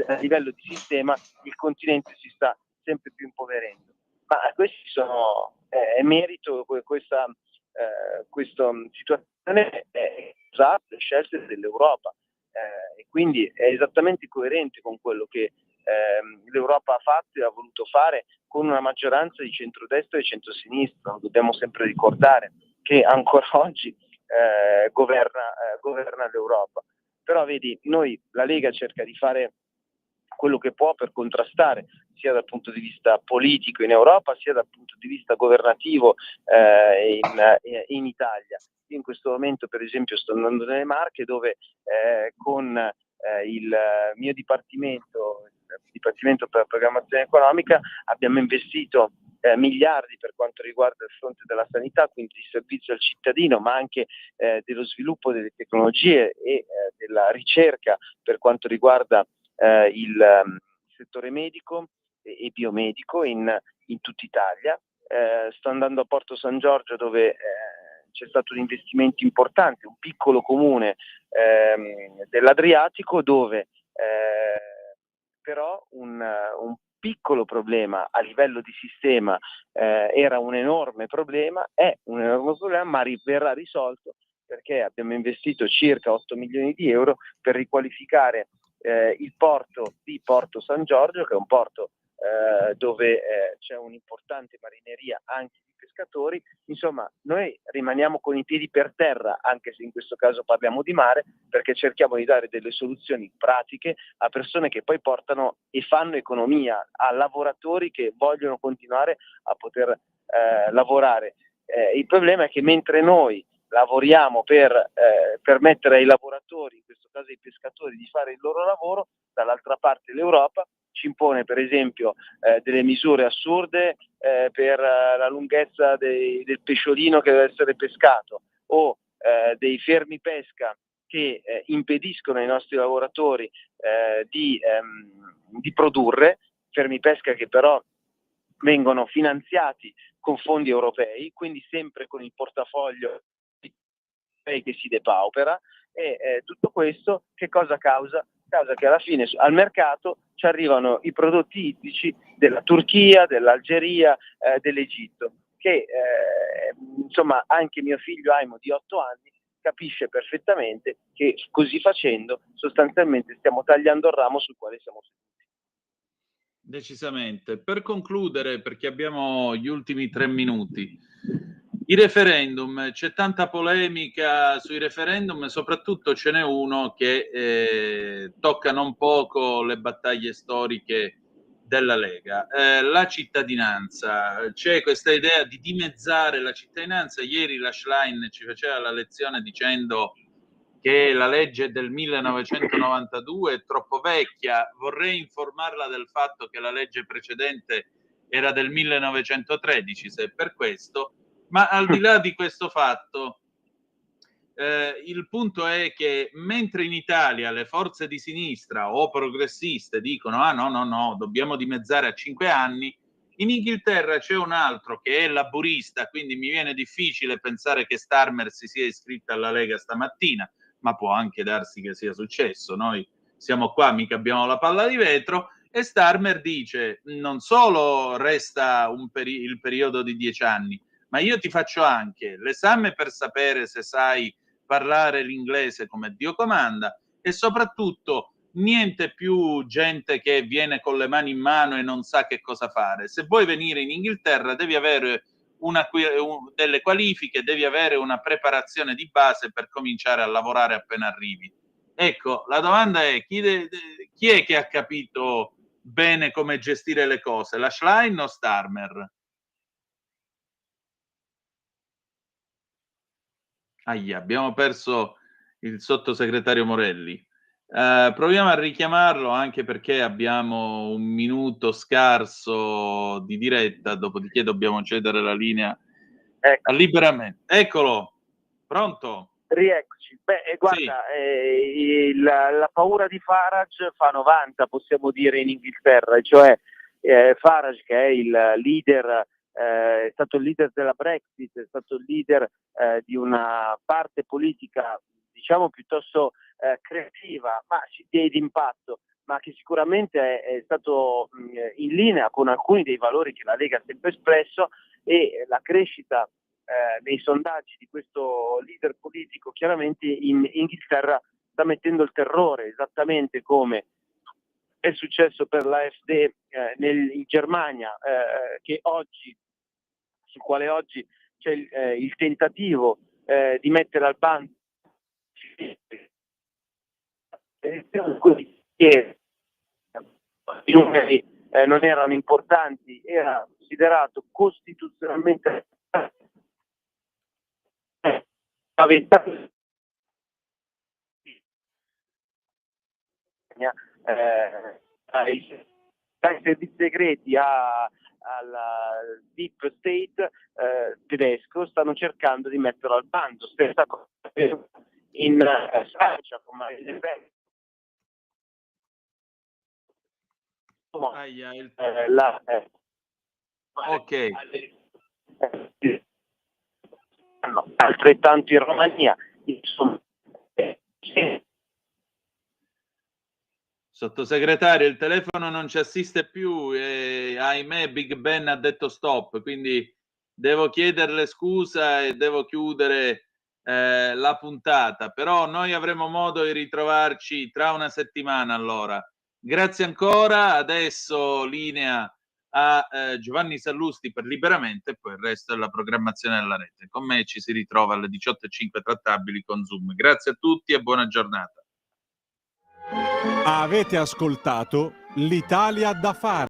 a livello di sistema il continente si sta sempre più impoverendo. Ma questi sono merito, questa situazione è le scelte dell'Europa, e quindi è esattamente coerente con quello che l'Europa ha fatto e ha voluto fare con una maggioranza di centrodestra e centrosinistra. Lo dobbiamo sempre ricordare, che ancora oggi governa l'Europa. Però vedi, la Lega cerca di fare quello che può per contrastare, sia dal punto di vista politico in Europa, sia dal punto di vista governativo in Italia. Io in questo momento, per esempio, sto andando nelle Marche, dove con il mio Dipartimento per la programmazione economica abbiamo investito miliardi per quanto riguarda il fronte della sanità, quindi di servizio al cittadino, ma anche dello sviluppo delle tecnologie e della ricerca per quanto riguarda il settore medico e biomedico in tutta Italia. Sto andando a Porto San Giorgio, dove c'è stato un investimento importante, un piccolo comune dell'Adriatico, dove però un piccolo problema a livello di sistema era un enorme problema, ma verrà risolto, perché abbiamo investito circa 8 milioni di euro per riqualificare il porto di Porto San Giorgio, che è un porto dove c'è un'importante marineria anche di pescatori. Insomma, noi rimaniamo con i piedi per terra, anche se in questo caso parliamo di mare, perché cerchiamo di dare delle soluzioni pratiche a persone che poi portano e fanno economia, a lavoratori che vogliono continuare a poter lavorare. Il problema è che mentre noi lavoriamo per permettere ai lavoratori, in questo caso ai pescatori, di fare il loro lavoro, dall'altra parte l'Europa ci impone per esempio delle misure assurde per la lunghezza del pesciolino che deve essere pescato, o dei fermi pesca che impediscono ai nostri lavoratori di produrre, fermi pesca che però vengono finanziati con fondi europei, quindi sempre con il portafoglio che si depaupera, e tutto questo che cosa causa? Causa che alla fine al mercato ci arrivano i prodotti ittici della Turchia, dell'Algeria, dell'Egitto, che insomma anche mio figlio Aimo di 8 anni capisce perfettamente che così facendo sostanzialmente stiamo tagliando il ramo sul quale siamo seduti. Decisamente. Per concludere, perché abbiamo gli ultimi 3 minuti, i referendum, c'è tanta polemica sui referendum e soprattutto ce n'è uno che tocca non poco le battaglie storiche della Lega. La cittadinanza, c'è questa idea di dimezzare la cittadinanza. Ieri la Schlein ci faceva la lezione dicendo che la legge del 1992 è troppo vecchia. Vorrei informarla del fatto che la legge precedente era del 1913, se è per questo, ma al di là di questo fatto, il punto è che mentre in Italia le forze di sinistra o progressiste dicono no, dobbiamo dimezzare a 5 anni, in Inghilterra c'è un altro che è laburista, quindi mi viene difficile pensare che Starmer si sia iscritta alla Lega stamattina, ma può anche darsi che sia successo. Noi siamo qua, mica abbiamo la palla di vetro, e Starmer dice non solo resta il periodo di 10 anni, ma io ti faccio anche l'esame per sapere se sai parlare l'inglese come Dio comanda, e soprattutto niente più gente che viene con le mani in mano e non sa che cosa fare. Se vuoi venire in Inghilterra devi avere delle qualifiche, devi avere una preparazione di base per cominciare a lavorare appena arrivi. Ecco, la domanda è chi è che ha capito bene come gestire le cose, la Schlein o Starmer? Abbiamo perso il sottosegretario Morelli. Proviamo a richiamarlo, anche perché abbiamo un minuto scarso di diretta, dopodiché dobbiamo cedere la linea liberamente. Eccolo, pronto? Rieccoci. Guarda, sì. La paura di Farage fa 90, possiamo dire, in Inghilterra, cioè Farage, che è il leader, è stato il leader della Brexit, è stato il leader di una parte politica, diciamo, piuttosto creativa, ma di impatto, ma che sicuramente è stato in linea con alcuni dei valori che la Lega ha sempre espresso, e la crescita nei sondaggi di questo leader politico chiaramente in Inghilterra sta mettendo il terrore, esattamente come è successo per l'AfD in Germania, sul quale oggi c'è il tentativo di mettere al bando i numeri non erano importanti, era considerato costituzionalmente ai servizi segreti al deep state tedesco stanno cercando di metterlo al bando. Stessa cosa in Francia con Marine Le Pen. Ok. Altrettanto in Romania. Sottosegretario, il telefono non ci assiste più e ahimè Big Ben ha detto stop, quindi devo chiederle scusa e devo chiudere la puntata, però noi avremo modo di ritrovarci tra una settimana allora. Grazie ancora, adesso linea a Giovanni Sallusti per Liberamente e poi il resto della programmazione della rete. Con me ci si ritrova alle 18:05 trattabili con Zoom. Grazie a tutti e buona giornata. Avete ascoltato l'Italia da fare.